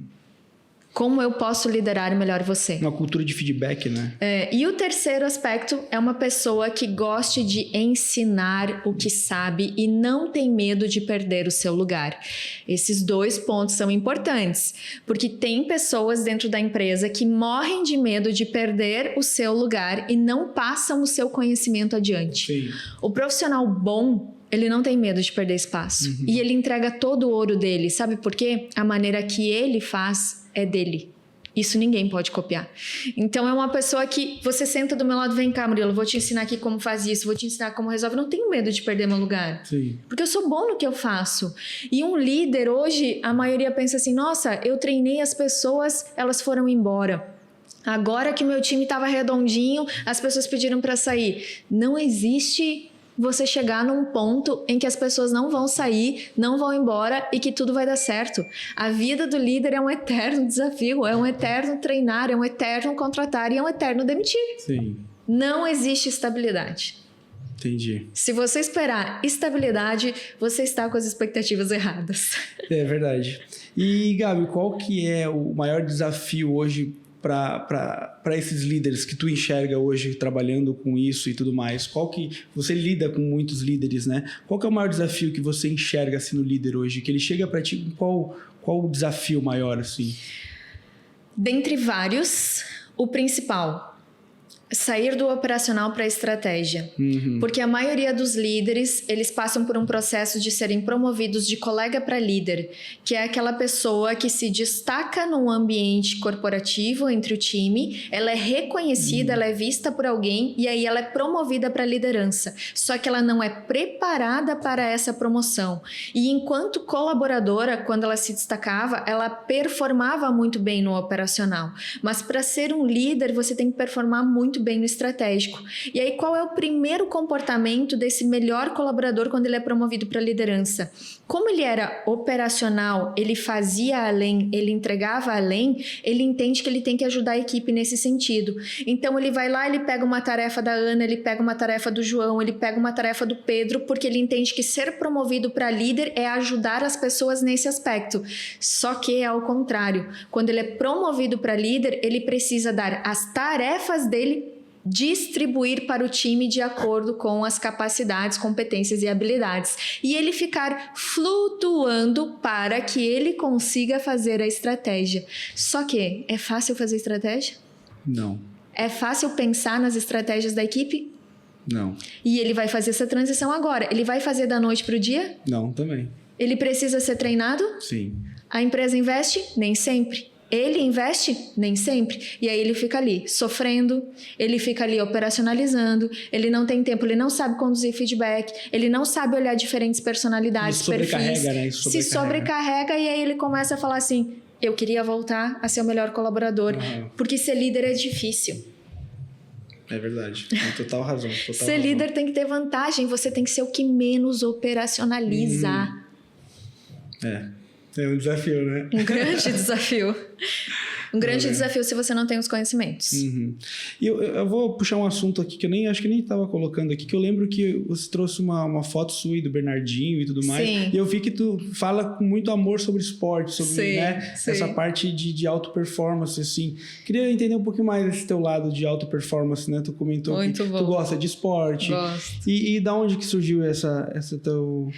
Como eu posso liderar melhor você? Uma cultura de feedback, né? E o terceiro aspecto é uma pessoa que goste de ensinar o que sabe e não tem medo de perder o seu lugar. Esses 2 pontos são importantes, porque tem pessoas dentro da empresa que morrem de medo de perder o seu lugar e não passam o seu conhecimento adiante. Sim. O profissional bom, ele não tem medo de perder espaço. Uhum. E ele entrega todo o ouro dele. Sabe por quê? A maneira que ele faz é dele. Isso ninguém pode copiar. Então, é uma pessoa que você senta do meu lado, vem cá, Murilo, vou te ensinar aqui como faz isso, vou te ensinar como resolve. Eu não tenho medo de perder meu lugar. Sim. Porque eu sou bom no que eu faço. E um líder, hoje, a maioria pensa assim, nossa, eu treinei as pessoas, elas foram embora. Agora que o meu time estava redondinho, as pessoas pediram para sair. Não existe você chegar num ponto em que as pessoas não vão sair, não vão embora e que tudo vai dar certo. A vida do líder é um eterno desafio, é um eterno treinar, é um eterno contratar e é um eterno demitir. Sim. Não existe estabilidade. Entendi. Se você esperar estabilidade, você está com as expectativas erradas. É verdade. E, Gabi, qual que é o maior desafio hoje para esses líderes que tu enxerga hoje trabalhando com isso e tudo mais? Qual que você lida com muitos líderes, né? Qual que é o maior desafio que você enxerga assim no líder hoje? Que ele chega para ti, qual o desafio maior assim? Dentre vários, o principal: sair do operacional para a estratégia. Uhum. Porque a maioria dos líderes, eles passam por um processo de serem promovidos de colega para líder, que é aquela pessoa que se destaca num ambiente corporativo entre o time, ela é reconhecida, ela é vista por alguém e aí ela é promovida para liderança. Só que ela não é preparada para essa promoção. E enquanto colaboradora, quando ela se destacava, ela performava muito bem no operacional. Mas para ser um líder, você tem que performar muito bem no estratégico. E aí, qual é o primeiro comportamento desse melhor colaborador quando ele é promovido para liderança? Como ele era operacional, ele fazia além, ele entregava além, ele entende que ele tem que ajudar a equipe nesse sentido. Então, ele vai lá, ele pega uma tarefa da Ana, ele pega uma tarefa do João, ele pega uma tarefa do Pedro, porque ele entende que ser promovido para líder é ajudar as pessoas nesse aspecto. Só que é ao contrário. Quando ele é promovido para líder, ele precisa dar as tarefas dele, distribuir para o time de acordo com as capacidades, competências e habilidades. E ele ficar flutuando para que ele consiga fazer a estratégia. Só que é fácil fazer estratégia? Não. É fácil pensar nas estratégias da equipe? Não. E ele vai fazer essa transição agora. Ele vai fazer da noite para o dia? Não, também. Ele precisa ser treinado? Sim. A empresa investe? Nem sempre. Ele investe? Nem sempre. E aí ele fica ali sofrendo, ele fica ali operacionalizando, ele não tem tempo, ele não sabe conduzir feedback, ele não sabe olhar diferentes personalidades, perfis. Né? Se sobrecarrega e aí ele começa a falar assim, eu queria voltar a ser o melhor colaborador, porque ser líder é difícil. É verdade, tem total razão. Ser líder tem que ter vantagem, você tem que ser o que menos operacionaliza. É um desafio, né? Um grande desafio. Um grande desafio se você não tem os conhecimentos. E eu vou puxar um assunto aqui que eu acho que nem estava colocando aqui, que eu lembro que você trouxe uma foto sua e do Bernardinho e tudo mais. Sim. E eu vi que tu fala com muito amor sobre esporte, sobre essa parte de auto performance, assim. Queria entender um pouquinho mais desse teu lado de auto performance, né? Tu comentou muito que bom. tu gosta de esporte. Gosto. E da onde que surgiu essa teu...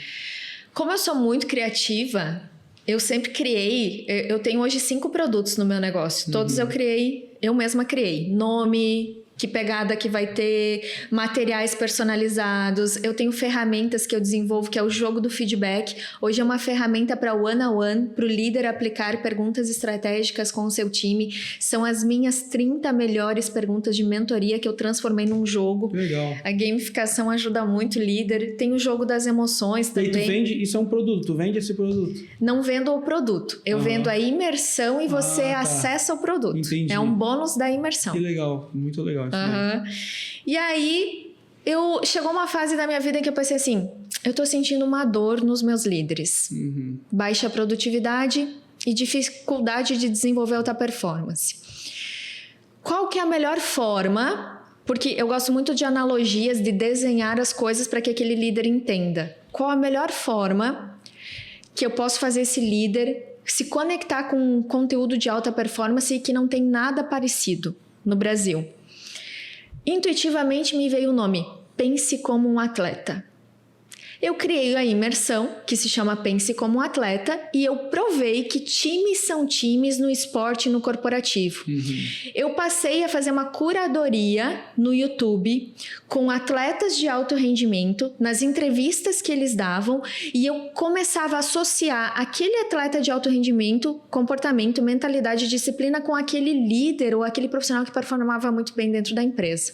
Como eu sou muito criativa, eu sempre criei, eu tenho hoje 5 produtos no meu negócio, todos eu mesma criei, nome, que pegada que vai ter, materiais personalizados, eu tenho ferramentas que eu desenvolvo, que é o jogo do feedback, hoje é uma ferramenta para one-on-one, para o líder aplicar perguntas estratégicas com o seu time, são as minhas 30 melhores perguntas de mentoria que eu transformei num jogo. Legal. A gamificação ajuda muito o líder, tem o jogo das emoções também. E tu vende, isso é um produto, tu vende esse produto? Não vendo o produto, eu vendo a imersão e você acessa o produto. Entendi. É um bônus da imersão. Que legal, muito legal. E aí, chegou uma fase da minha vida em que eu pensei assim, eu tô sentindo uma dor nos meus líderes. Baixa produtividade e dificuldade de desenvolver alta performance. Qual que é a melhor forma? Porque eu gosto muito de analogias, de desenhar as coisas para que aquele líder entenda. Qual a melhor forma que eu posso fazer esse líder se conectar com um conteúdo de alta performance e que não tem nada parecido no Brasil? Intuitivamente me veio o nome Pense como um atleta. Eu criei a imersão, que se chama Pense como um atleta, e eu provei que times são times no esporte e no corporativo. Eu passei a fazer uma curadoria no YouTube com atletas de alto rendimento, nas entrevistas que eles davam, e eu começava a associar aquele atleta de alto rendimento, comportamento, mentalidade, disciplina com aquele líder ou aquele profissional que performava muito bem dentro da empresa.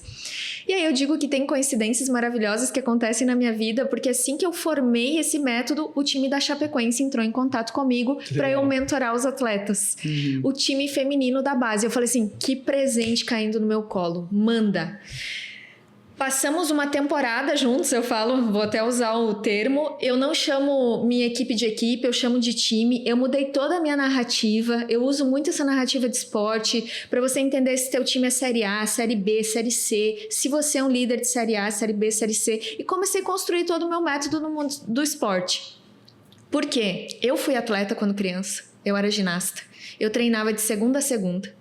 E aí eu digo que tem coincidências maravilhosas que acontecem na minha vida, porque assim que eu formei esse método, o time da Chapecoense entrou em contato comigo para eu mentorar os atletas. O time feminino da base. Eu falei assim, que presente caindo no meu colo, manda. Passamos uma temporada juntos, eu falo, vou até usar o termo, eu não chamo minha equipe de equipe, eu chamo de time, eu mudei toda a minha narrativa, eu uso muito essa narrativa de esporte, para você entender se teu time é Série A, Série B, Série C, se você é um líder de Série A, Série B, Série C, e comecei a construir todo o meu método no mundo do esporte. Por quê? Eu fui atleta quando criança, eu era ginasta, eu treinava de segunda a segunda,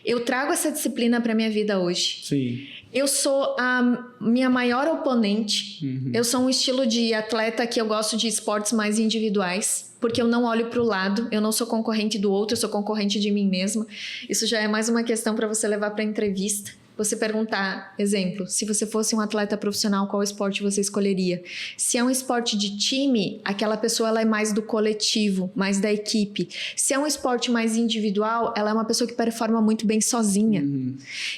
eu trago essa disciplina para minha vida hoje. Sim. Eu sou a minha maior oponente. Eu sou um estilo de atleta que eu gosto de esportes mais individuais, porque eu não olho para o lado, eu não sou concorrente do outro, eu sou concorrente de mim mesma. Isso já é mais uma questão para você levar para entrevista. Você perguntar, exemplo, se você fosse um atleta profissional, qual esporte você escolheria? Se é um esporte de time, aquela pessoa ela é mais do coletivo, mais da equipe. Se é um esporte mais individual, ela é uma pessoa que performa muito bem sozinha.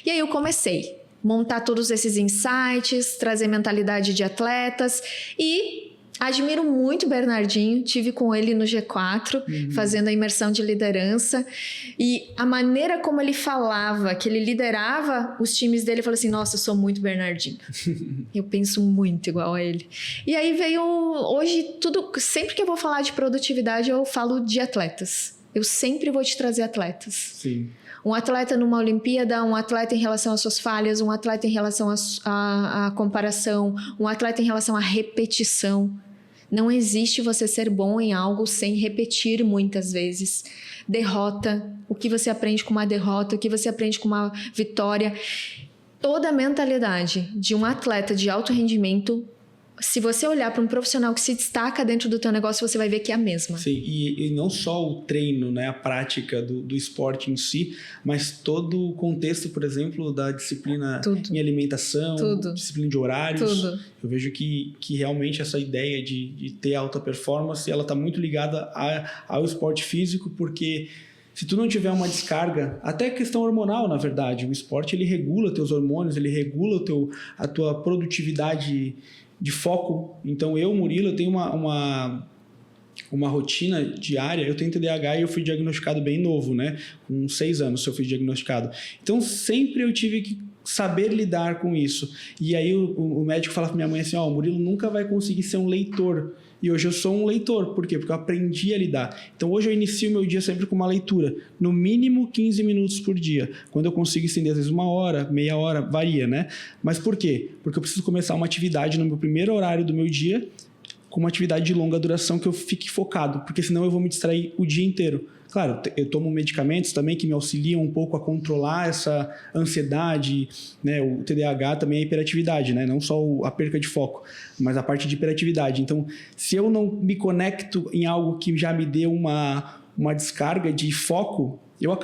E aí eu comecei montar todos esses insights, trazer mentalidade de atletas e admiro muito o Bernardinho, tive com ele no G4, fazendo a imersão de liderança e a maneira como ele falava, que ele liderava os times dele, eu falei assim, nossa, eu sou muito Bernardinho. Eu penso muito igual a ele. E aí veio, hoje tudo, sempre que eu vou falar de produtividade, eu falo de atletas. Eu sempre vou te trazer atletas. Sim. Um atleta numa Olimpíada, um atleta em relação às suas falhas, um atleta em relação à comparação, um atleta em relação à repetição. Não existe você ser bom em algo sem repetir muitas vezes. Derrota, o que você aprende com uma derrota, o que você aprende com uma vitória. Toda a mentalidade de um atleta de alto rendimento, se você olhar para um profissional que se destaca dentro do teu negócio, você vai ver que é a mesma. Sim, e não só o treino, né, a prática do esporte em si, mas todo o contexto, por exemplo, da disciplina em alimentação, disciplina de horários. Eu vejo que realmente essa ideia de ter alta performance, ela está muito ligada ao esporte físico, porque Se tu não tiver uma descarga, até questão hormonal, na verdade, o esporte ele regula teus hormônios, ele regula a tua produtividade de foco. Então eu, Murilo, eu tenho uma rotina diária. Eu tenho TDAH e eu fui diagnosticado bem novo, né? Com 6 anos eu fui diagnosticado. Então sempre eu tive que saber lidar com isso. E aí o médico falava pra minha mãe assim, o Murilo nunca vai conseguir ser um leitor. E hoje eu sou um leitor. Por quê? Porque eu aprendi a lidar. Então hoje eu inicio meu dia sempre com uma leitura. No mínimo 15 minutos por dia. Quando eu consigo estender, às vezes 1 hora, meia hora, varia, né? Mas por quê? Porque eu preciso começar uma atividade no meu primeiro horário do meu dia, com uma atividade de longa duração que eu fique focado. Porque senão eu vou me distrair o dia inteiro. Claro, eu tomo medicamentos também que me auxiliam um pouco a controlar essa ansiedade, né? O TDAH também é hiperatividade, né? Não só a perca de foco, mas a parte de hiperatividade. Então, se eu não me conecto em algo que já me dê uma descarga de foco, eu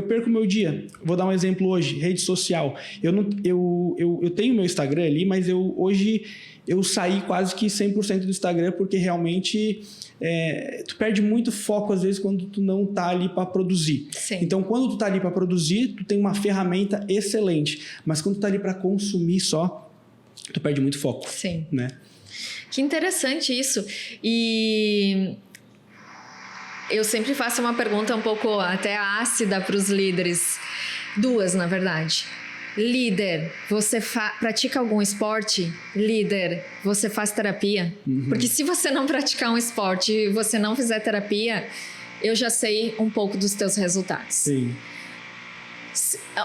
perco o meu dia. Vou dar um exemplo hoje, rede social. Eu tenho meu Instagram ali, mas hoje eu saí quase que 100% do Instagram porque realmente tu perde muito foco às vezes quando tu não tá ali para produzir. Sim. Então, quando tu tá ali para produzir, tu tem uma ferramenta excelente. Mas quando tu tá ali para consumir só, tu perde muito foco. Sim. Né? Que interessante isso. E eu sempre faço uma pergunta um pouco até ácida para os líderes. 2, na verdade. Líder, você pratica algum esporte? Líder, você faz terapia? Porque se você não praticar um esporte e você não fizer terapia, eu já sei um pouco dos teus resultados. Sim.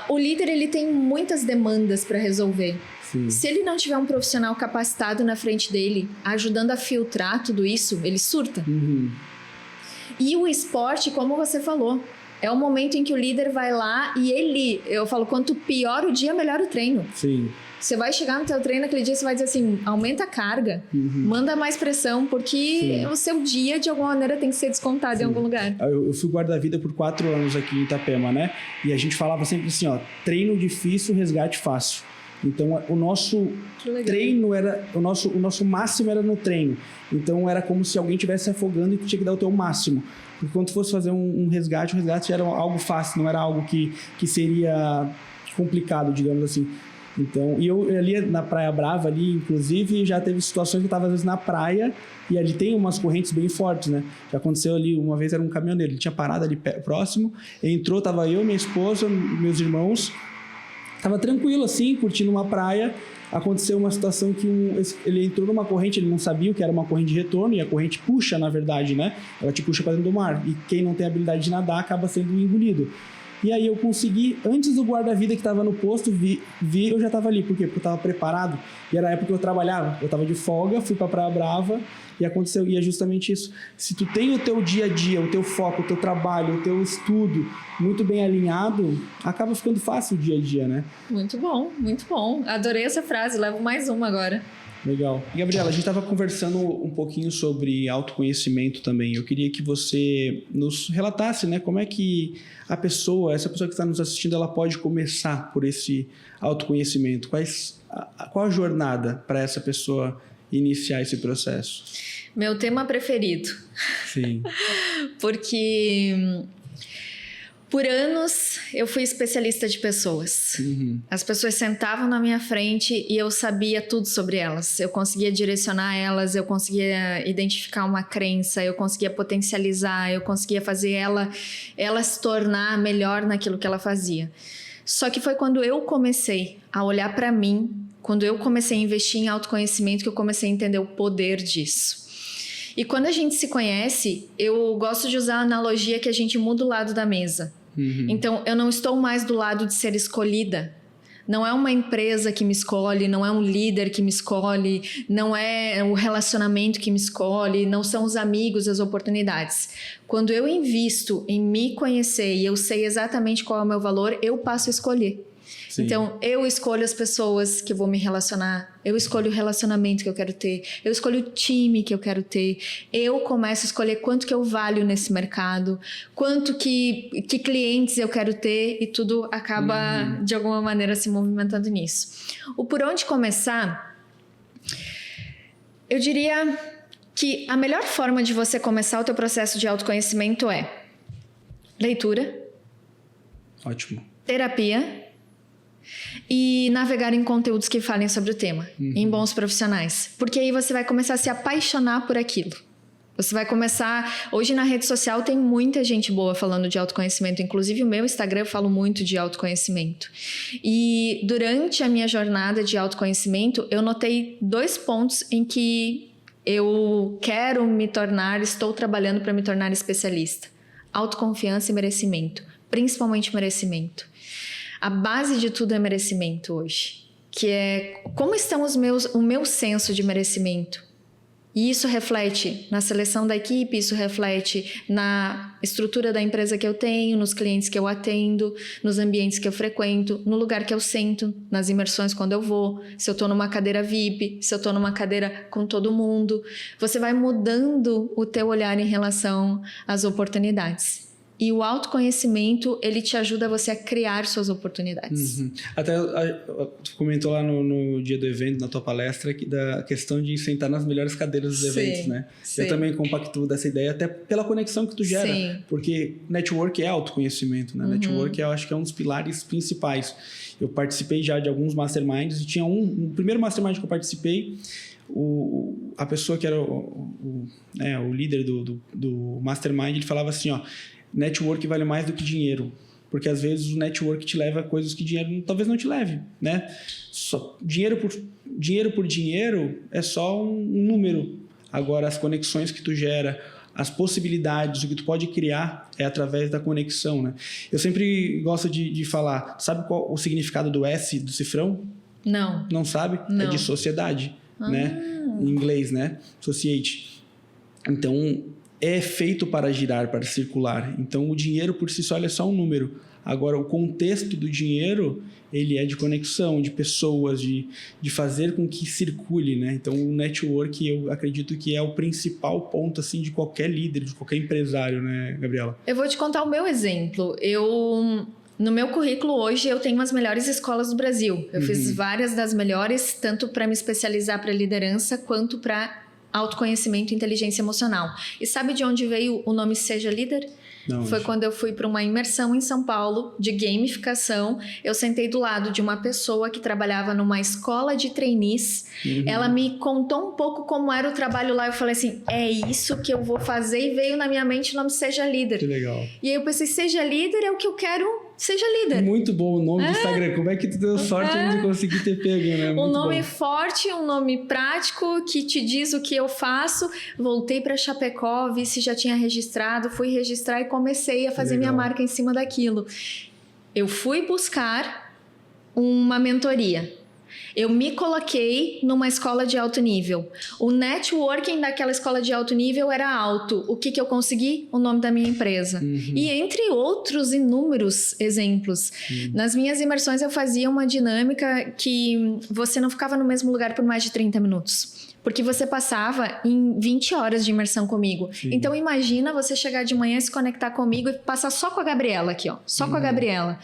O líder, ele tem muitas demandas para resolver. Sim. Se ele não tiver um profissional capacitado na frente dele, ajudando a filtrar tudo isso, ele surta. E o esporte, como você falou, é o momento em que o líder vai lá e eu falo, quanto pior o dia, melhor o treino. Sim. Você vai chegar no teu treino aquele dia, você vai dizer assim, aumenta a carga, manda mais pressão, porque o seu dia, de alguma maneira, tem que ser descontado em algum lugar. Eu fui guarda-vida por 4 anos aqui em Itapema, né? E a gente falava sempre assim, treino difícil, resgate fácil. Então, o nosso treino era... O nosso máximo era no treino. Então, era como se alguém estivesse se afogando e tu tinha que dar o teu máximo. Porque quando tu fosse fazer um resgate, o resgate era algo fácil, não era algo que seria complicado, digamos assim. Então, e eu ali na Praia Brava, ali, inclusive, já teve situações que eu estava às vezes na praia e ali tem umas correntes bem fortes, né? Já aconteceu ali, uma vez era um caminhoneiro, ele tinha parado ali próximo, entrou, tava eu, minha esposa, meus irmãos, tava tranquilo assim, curtindo uma praia. Aconteceu uma situação que ele entrou numa corrente, ele não sabia o que era uma corrente de retorno, e a corrente puxa, na verdade, né? Ela te puxa para dentro do mar. E quem não tem habilidade de nadar acaba sendo engolido. E aí eu consegui, antes do guarda-vida que estava no posto, eu já estava ali. Por quê? Porque eu estava preparado. E era a época que eu trabalhava. Eu estava de folga, fui para Praia Brava e aconteceu. E é justamente isso. Se tu tem o teu dia a dia, o teu foco, o teu trabalho, o teu estudo muito bem alinhado, acaba ficando fácil o dia a dia, né? Muito bom, muito bom. Adorei essa frase, levo mais uma agora. Legal. E, Gabriela, a gente estava conversando um pouquinho sobre autoconhecimento também. Eu queria que você nos relatasse, né, como é que essa pessoa que está nos assistindo, ela pode começar por esse autoconhecimento. Qual a jornada para essa pessoa iniciar esse processo? Meu tema preferido. Sim. Porque por anos eu fui especialista de pessoas. As pessoas sentavam na minha frente e eu sabia tudo sobre elas. Eu conseguia direcionar elas, eu conseguia identificar uma crença, eu conseguia potencializar, eu conseguia fazer ela se tornar melhor naquilo que ela fazia. Só que foi quando eu comecei a olhar para mim, quando eu comecei a investir em autoconhecimento, que eu comecei a entender o poder disso. E quando a gente se conhece, eu gosto de usar a analogia que a gente muda o lado da mesa. Então, eu não estou mais do lado de ser escolhida. Não é uma empresa que me escolhe, não é um líder que me escolhe, não é o relacionamento que me escolhe, não são os amigos, as oportunidades. Quando eu invisto em me conhecer e eu sei exatamente qual é o meu valor, eu passo a escolher. Sim. Então, eu escolho as pessoas que eu vou me relacionar, eu escolho o relacionamento que eu quero ter, eu escolho o time que eu quero ter, eu começo a escolher quanto que eu valho nesse mercado, quanto que clientes eu quero ter, e tudo acaba, de alguma maneira, se movimentando nisso. O por onde começar, eu diria que a melhor forma de você começar o teu processo de autoconhecimento é leitura, Ótimo. terapia e navegar em conteúdos que falem sobre o tema, em bons profissionais. Porque aí você vai começar a se apaixonar por aquilo. Você vai começar... Hoje na rede social tem muita gente boa falando de autoconhecimento. Inclusive o meu Instagram eu falo muito de autoconhecimento. E durante a minha jornada de autoconhecimento, eu notei 2 pontos em que eu quero me tornar, estou trabalhando para me tornar especialista. Autoconfiança e merecimento. Principalmente merecimento. A base de tudo é merecimento hoje. Que é como estão o meu senso de merecimento. E isso reflete na seleção da equipe, isso reflete na estrutura da empresa que eu tenho, nos clientes que eu atendo, nos ambientes que eu frequento, no lugar que eu sento, nas imersões quando eu vou, se eu estou numa cadeira VIP, se eu estou numa cadeira com todo mundo. Você vai mudando o teu olhar em relação às oportunidades. E o autoconhecimento, ele te ajuda você a criar suas oportunidades. Até tu comentou lá no dia do evento, na tua palestra, da questão de sentar nas melhores cadeiras dos eventos, né? Sim. Eu também compactuo dessa ideia, até pela conexão que tu gera. Sim. Porque network é autoconhecimento, né? Network eu acho que é um dos pilares principais. Eu participei já de alguns masterminds e tinha um primeiro mastermind que eu participei, a pessoa que era o líder do mastermind, ele falava assim, ó, network vale mais do que dinheiro, porque às vezes o network te leva a coisas que dinheiro talvez não te leve, né? Dinheiro por dinheiro é só um número. Agora, as conexões que tu gera, as possibilidades, o que tu pode criar é através da conexão, né? Eu sempre gosto de falar, sabe qual o significado do S do cifrão? Não. Não sabe? Não. É de sociedade, né? Em inglês, né? Sociate. Então, é feito para girar, para circular. Então, o dinheiro por si só é só um número. Agora, o contexto do dinheiro, ele é de conexão, de pessoas, de fazer com que circule, né? Então, o network, eu acredito que é o principal ponto, assim, de qualquer líder, de qualquer empresário, né, Gabriela? Eu vou te contar o meu exemplo. No meu currículo hoje, eu tenho as melhores escolas do Brasil. Eu fiz várias das melhores, tanto para me especializar para liderança, quanto para autoconhecimento e inteligência emocional. E sabe de onde veio o nome Seja Líder? Não, Foi quando eu fui para uma imersão em São Paulo de gamificação. Eu sentei do lado de uma pessoa que trabalhava numa escola de trainees. Ela me contou um pouco como era o trabalho lá. Eu falei assim, é isso que eu vou fazer. E veio na minha mente o nome Seja Líder. Que legal. E aí eu pensei, Seja Líder é o que eu quero. Seja líder. Muito bom o nome do Instagram. Como é que tu deu sorte de conseguir ter pego, né? Muito um nome bom. forte, um nome prático que te diz o que eu faço. Voltei para Chapecó, vi se já tinha registrado, fui registrar e comecei a fazer minha marca em cima daquilo. Eu fui buscar uma mentoria. Eu me coloquei numa escola de alto nível. O networking daquela escola de alto nível era alto. O que eu consegui? O nome da minha empresa. E entre outros inúmeros exemplos. Nas minhas imersões eu fazia uma dinâmica que você não ficava no mesmo lugar por mais de 30 minutos. Porque você passava em 20 horas de imersão comigo. Sim. Então imagina você chegar de manhã, se conectar comigo e passar só com a Gabriela aqui, ó. Só com a Gabriela.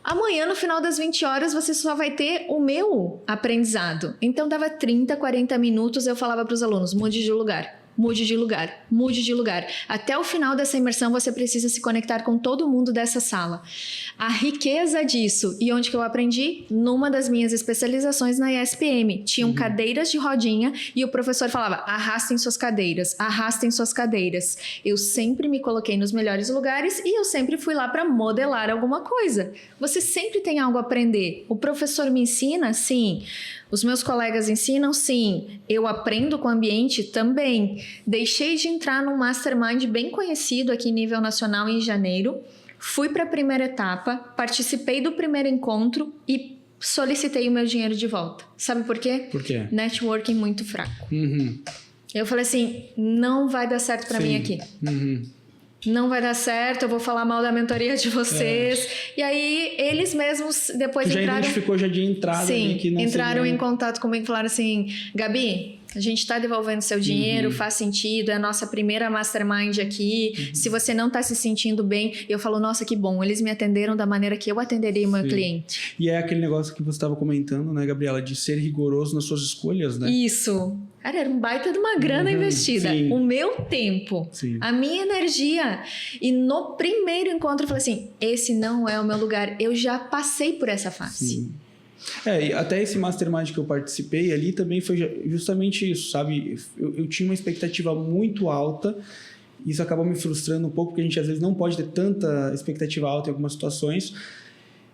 Amanhã, no final das 20 horas, você só vai ter o meu aprendizado. Então, dava 30, 40 minutos, eu falava para os alunos, mude de lugar. Mude de lugar, mude de lugar. Até o final dessa imersão, você precisa se conectar com todo mundo dessa sala. A riqueza disso, e onde que eu aprendi? Numa das minhas especializações na ESPM. Tinham cadeiras de rodinha e o professor falava, arrastem suas cadeiras, arrastem suas cadeiras. Eu sempre me coloquei nos melhores lugares e eu sempre fui lá para modelar alguma coisa. Você sempre tem algo a aprender. O professor me ensina? Sim. Os meus colegas ensinam? Sim. Eu aprendo com o ambiente? Também. Deixei de entrar num mastermind bem conhecido aqui em nível nacional em janeiro. Fui para a primeira etapa, participei do primeiro encontro e solicitei o meu dinheiro de volta. Sabe por quê? Por quê? Networking muito fraco. Eu falei assim, não vai dar certo para mim aqui. Não vai dar certo, eu vou falar mal da mentoria de vocês. E aí, eles mesmos depois já entraram... identificou já de entrada. Sim, ali que não entraram seria... em contato comigo e falaram assim, Gabi, a gente está devolvendo seu dinheiro, faz sentido, é a nossa primeira mastermind aqui. Se você não está se sentindo bem, eu falo, nossa, que bom, eles me atenderam da maneira que eu atenderia o meu cliente. E é aquele negócio que você estava comentando, né, Gabriela, de ser rigoroso nas suas escolhas, né? Isso. Cara, era um baita de uma grana investida. Sim. O meu tempo, Sim. a minha energia. E no primeiro encontro eu falei assim, esse não é o meu lugar. Eu já passei por essa fase. Sim. E até esse Mastermind que eu participei ali também foi justamente isso, sabe? Eu tinha uma expectativa muito alta, isso acabou me frustrando um pouco, porque a gente às vezes não pode ter tanta expectativa alta em algumas situações,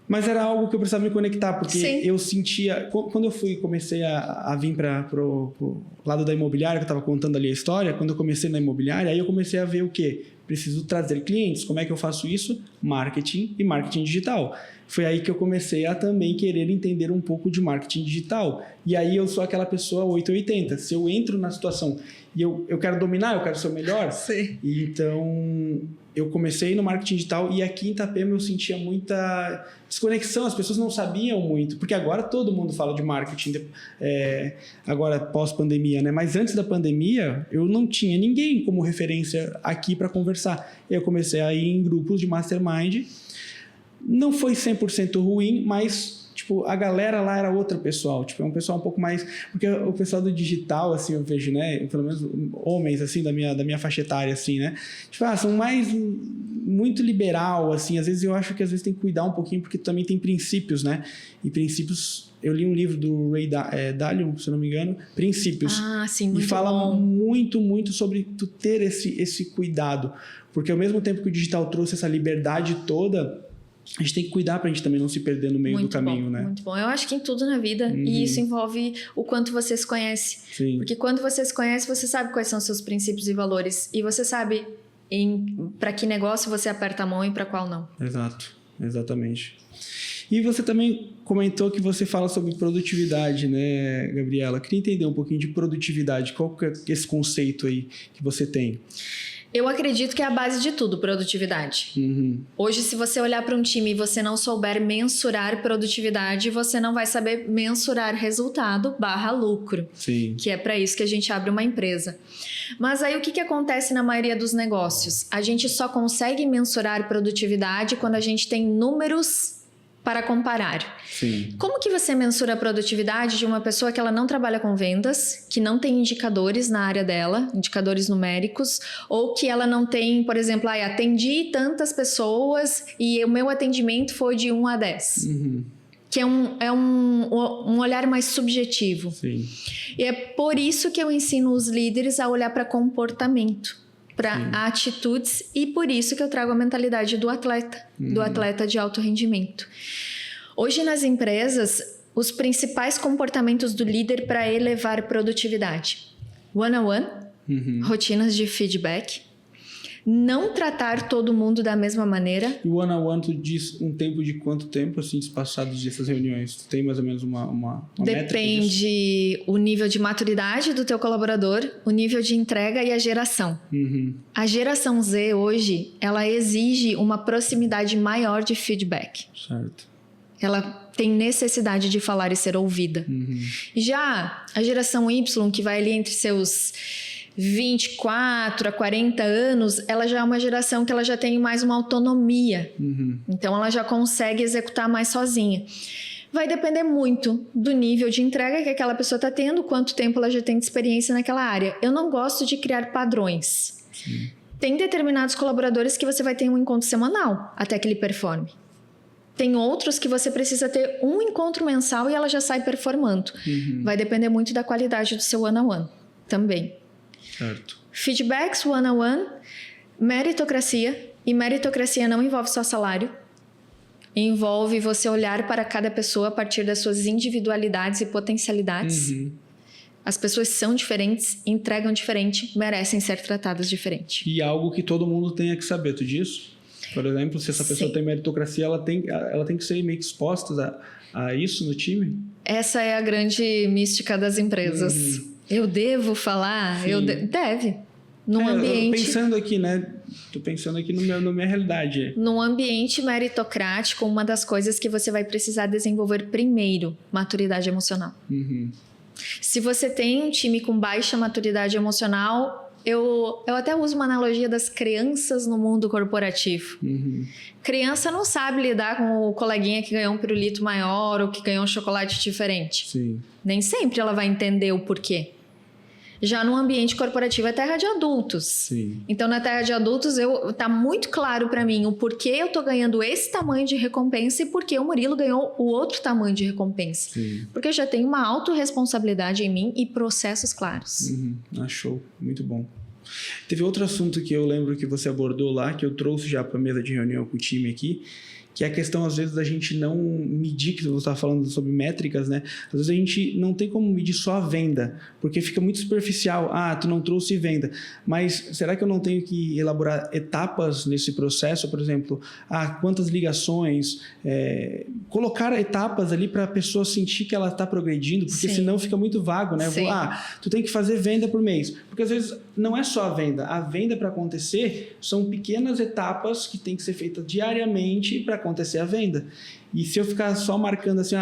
mas era algo que eu precisava me conectar, porque Sim. eu sentia... Quando eu comecei a vir para o lado da imobiliária, que eu estava contando ali a história, quando eu comecei na imobiliária, aí eu comecei a ver o quê? Preciso trazer clientes. Como é que eu faço isso? Marketing e marketing digital. Foi aí que eu comecei a também querer entender um pouco de marketing digital. E aí eu sou aquela pessoa 880. Se eu entro na situação e eu quero dominar, eu quero ser o melhor. Sim. E então eu comecei no marketing digital e aqui em Itapema eu sentia muita desconexão. As pessoas não sabiam muito, porque agora todo mundo fala de marketing, agora pós-pandemia, né? Mas antes da pandemia eu não tinha ninguém como referência aqui para conversar. Eu comecei a ir em grupos de mastermind. Não foi 100% ruim, mas tipo, a galera lá era outro pessoal, tipo, é um pessoal um pouco mais... Porque o pessoal do digital, assim, eu vejo, né? Pelo menos homens, assim, da minha faixa etária, assim, né? Tipo, são mais... muito liberal, assim. Às vezes eu acho que às vezes tem que cuidar um pouquinho, porque também tem princípios, né? E princípios... Eu li um livro do Ray Dalio, se eu não me engano, Princípios. Ah, sim, muito bom. E fala muito sobre tu ter esse cuidado. Porque ao mesmo tempo que o digital trouxe essa liberdade toda... A gente tem que cuidar pra gente também não se perder no meio do caminho, né? Muito bom. Eu acho que em tudo na vida. E isso envolve o quanto você se conhece. Sim. Porque quando você se conhece, você sabe quais são os seus princípios e valores. E você sabe para que negócio você aperta a mão e para qual não. Exato. Exatamente. E você também comentou que você fala sobre produtividade, né, Gabriela? Queria entender um pouquinho de produtividade. Qual que é esse conceito aí que você tem? Eu acredito que é a base de tudo, produtividade. Hoje, se você olhar para um time e você não souber mensurar produtividade, você não vai saber mensurar resultado / lucro. Sim. Que é para isso que a gente abre uma empresa. Mas aí o que acontece na maioria dos negócios? A gente só consegue mensurar produtividade quando a gente tem números para comparar. Sim. Como que você mensura a produtividade de uma pessoa que ela não trabalha com vendas, que não tem indicadores na área dela, indicadores numéricos, ou que ela não tem, por exemplo, atendi tantas pessoas e o meu atendimento foi de 1 a 10. Que é um olhar mais subjetivo. Sim. E é por isso que eu ensino os líderes a olhar para comportamento, para atitudes, e por isso que eu trago a mentalidade do atleta de alto rendimento. Hoje nas empresas, os principais comportamentos do líder para elevar produtividade: one-on-one, rotinas de feedback, não tratar todo mundo da mesma maneira. E o one-on-one, tu diz um tempo de quanto tempo, assim, passados dessas reuniões? Tu tem mais ou menos uma Depende o nível de maturidade do teu colaborador, o nível de entrega e a geração. A geração Z hoje, ela exige uma proximidade maior de feedback. Certo. Ela tem necessidade de falar e ser ouvida. Já a geração Y, que vai ali entre seus 24 a 40 anos, ela já é uma geração que ela já tem mais uma autonomia. Então, ela já consegue executar mais sozinha. Vai depender muito do nível de entrega que aquela pessoa está tendo, quanto tempo ela já tem de experiência naquela área. Eu não gosto de criar padrões. Tem determinados colaboradores que você vai ter um encontro semanal até que ele performe. Tem outros que você precisa ter um encontro mensal e ela já sai performando. Vai depender muito da qualidade do seu one-on-one também. Certo. Feedbacks one-on-one, meritocracia. E meritocracia não envolve só salário. Envolve você olhar para cada pessoa a partir das suas individualidades e potencialidades. As pessoas são diferentes, entregam diferente, merecem ser tratadas diferente. E algo que todo mundo tenha que saber, tu diz? Por exemplo, se essa pessoa tem meritocracia, ela tem que ser meio que exposta a isso no time? Essa é a grande mística das empresas. Eu devo falar? Deve. Num ambiente... Pensando aqui, né? Tô pensando aqui na minha realidade. Num ambiente meritocrático, uma das coisas que você vai precisar desenvolver primeiro, maturidade emocional. Se você tem um time com baixa maturidade emocional... Eu até uso uma analogia das crianças no mundo corporativo. Criança não sabe lidar com o coleguinha que ganhou um pirulito maior ou que ganhou um chocolate diferente. Sim. Nem sempre ela vai entender o porquê. Já no ambiente corporativo é terra de adultos. Sim. Então, na terra de adultos, tá muito claro para mim o porquê eu tô ganhando esse tamanho de recompensa e porquê o Murilo ganhou o outro tamanho de recompensa. Sim. Porque eu já tenho uma autorresponsabilidade em mim e processos claros. Show. Muito bom. Teve outro assunto que eu lembro que você abordou lá, que eu trouxe já para a mesa de reunião com o time aqui, que é a questão, às vezes, da gente não medir, que você estava falando sobre métricas, né? Às vezes a gente não tem como medir só a venda, porque fica muito superficial. Ah, tu não trouxe venda. Mas será que eu não tenho que elaborar etapas nesse processo? Por exemplo, quantas ligações? Colocar etapas ali para a pessoa sentir que ela está progredindo, porque senão fica muito vago, né? Tu tem que fazer venda por mês. Porque às vezes não é só a venda. A venda, para acontecer, são pequenas etapas que tem que ser feitas diariamente para acontecer a venda. E se eu ficar só marcando assim,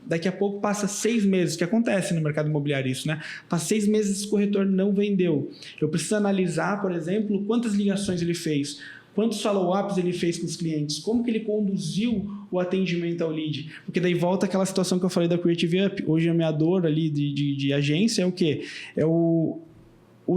daqui a pouco passa 6 meses, que acontece no mercado imobiliário isso, né? Passa 6 meses esse corretor não vendeu. Eu preciso analisar, por exemplo, quantas ligações ele fez, quantos follow-ups ele fez com os clientes, como que ele conduziu o atendimento ao lead. Porque daí volta aquela situação que eu falei da Creative Up. Hoje a minha dor ali de agência é o quê? É o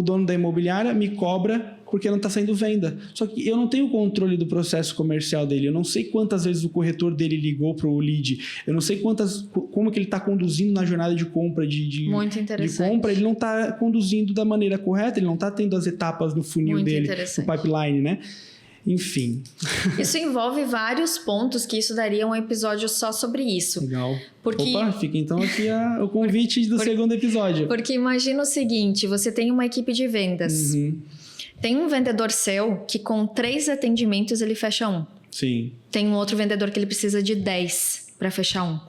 dono da imobiliária me cobra porque não está saindo venda. Só que eu não tenho controle do processo comercial dele. Eu não sei quantas vezes o corretor dele ligou para o lead. Eu não sei como que ele está conduzindo na jornada de compra Muito interessante. de compra. Ele não está conduzindo da maneira correta. Ele não está tendo as etapas no funil Muito dele, interessante. no pipeline, né? Enfim. Isso envolve vários pontos que isso daria um episódio só sobre isso. Legal. Porque... Opa, fica então aqui o convite do segundo episódio. Porque imagina o seguinte, você tem uma equipe de vendas. Tem um vendedor seu que com 3 atendimentos ele fecha 1. Sim. Tem um outro vendedor que ele precisa de 10 para fechar 1.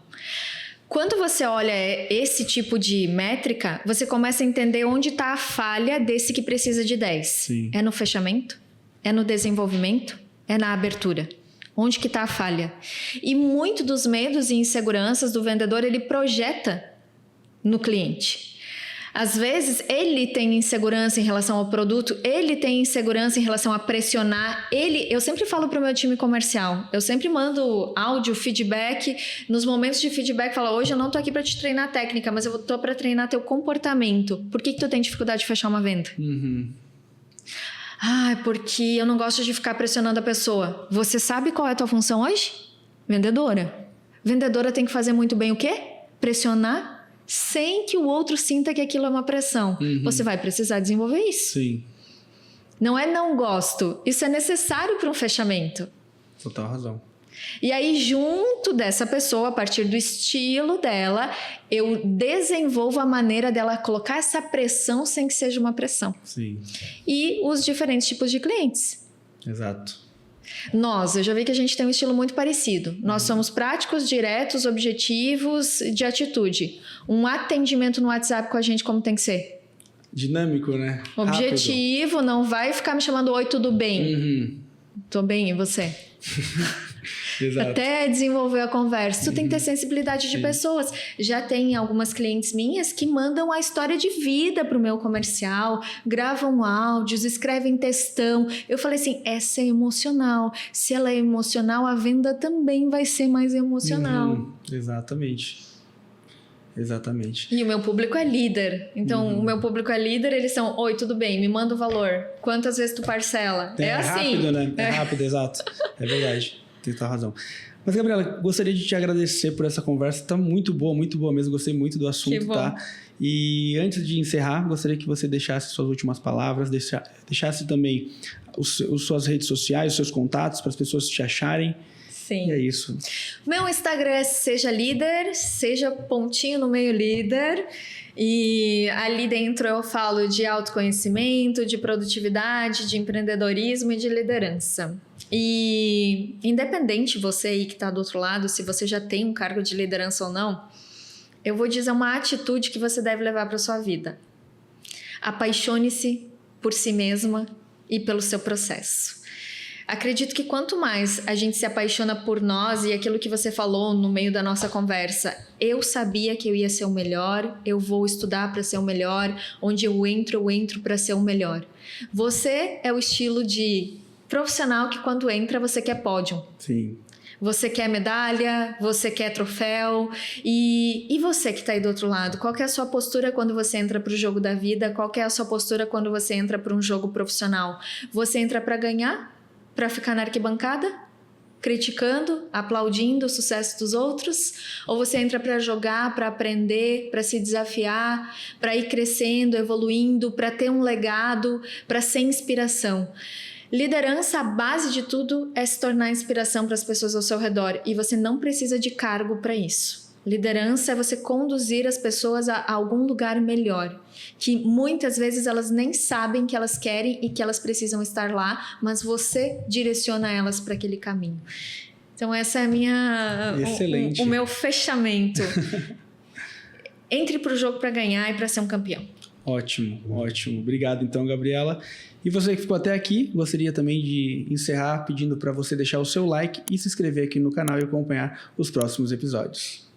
Quando você olha esse tipo de métrica, você começa a entender onde está a falha desse que precisa de 10. Sim. É no fechamento? É no desenvolvimento? É na abertura? Onde que está a falha? E muito dos medos e inseguranças do vendedor ele projeta no cliente. Às vezes, ele tem insegurança em relação ao produto, ele tem insegurança em relação a pressionar. Eu sempre falo para o meu time comercial, eu sempre mando áudio, feedback. Nos momentos de feedback, falo, hoje eu não tô aqui para te treinar técnica, mas eu tô para treinar teu comportamento. Por que tu tem dificuldade de fechar uma venda? Porque eu não gosto de ficar pressionando a pessoa. Você sabe qual é a tua função hoje? Vendedora. Vendedora tem que fazer muito bem o quê? Pressionar sem que o outro sinta que aquilo é uma pressão. Você vai precisar desenvolver isso. Sim. Não é não gosto. Isso é necessário para um fechamento. Total razão. E aí, junto dessa pessoa, a partir do estilo dela, eu desenvolvo a maneira dela colocar essa pressão sem que seja uma pressão. Sim. E os diferentes tipos de clientes. Exato. Eu já vi que a gente tem um estilo muito parecido. Nós somos práticos, diretos, objetivos, de atitude. Um atendimento no WhatsApp com a gente como tem que ser? Dinâmico, né? Objetivo, rápido. Não vai ficar me chamando oi, tudo bem? Tô bem, e você? Exato. Até desenvolver a conversa. Tu tem que ter sensibilidade de pessoas. Já tem algumas clientes minhas que mandam a história de vida pro meu comercial, gravam áudios, escrevem textão. Eu falei assim, essa é emocional. Se ela é emocional, a venda também vai ser mais emocional. Exatamente. E o meu público é líder. Então, o meu público é líder, eles são, oi, tudo bem, me manda o valor. Quantas vezes tu parcela? É assim. Rápido, né? É rápido, exato. É verdade. Tem toda razão. Mas, Gabriela, gostaria de te agradecer por essa conversa. Tá muito boa mesmo. Gostei muito do assunto, tá? E antes de encerrar, gostaria que você deixasse suas últimas palavras, deixasse também suas redes sociais, os seus contatos para as pessoas te acharem. Sim. E é isso. Meu Instagram é Seja Líder, seja pontinho no meio líder. E ali dentro eu falo de autoconhecimento, de produtividade, de empreendedorismo e de liderança. E independente você aí que está do outro lado, se você já tem um cargo de liderança ou não, eu vou dizer uma atitude que você deve levar para sua vida. Apaixone-se por si mesma e pelo seu processo. Acredito que quanto mais a gente se apaixona por nós e aquilo que você falou no meio da nossa conversa, eu sabia que eu ia ser o melhor, eu vou estudar para ser o melhor, onde eu entro para ser o melhor. Você é o estilo de profissional que quando entra você quer pódio. Sim. Você quer medalha? Você quer troféu? E você que está aí do outro lado? Qual que é a sua postura quando você entra para o jogo da vida? Qual que é a sua postura quando você entra para um jogo profissional? Você entra para ganhar? Para ficar na arquibancada? Criticando, aplaudindo o sucesso dos outros? Ou você entra para jogar, para aprender, para se desafiar, para ir crescendo, evoluindo, para ter um legado, para ser inspiração? Liderança, a base de tudo é se tornar inspiração para as pessoas ao seu redor, e você não precisa de cargo para isso. Liderança é você conduzir as pessoas a algum lugar melhor, que muitas vezes elas nem sabem que elas querem e que elas precisam estar lá, mas você direciona elas para aquele caminho. Então essa é a minha, o meu fechamento. Entre para o jogo para ganhar e para ser um campeão. Ótimo, ótimo. Obrigado então, Gabriela. E você que ficou até aqui, gostaria também de encerrar pedindo para você deixar o seu like e se inscrever aqui no canal e acompanhar os próximos episódios.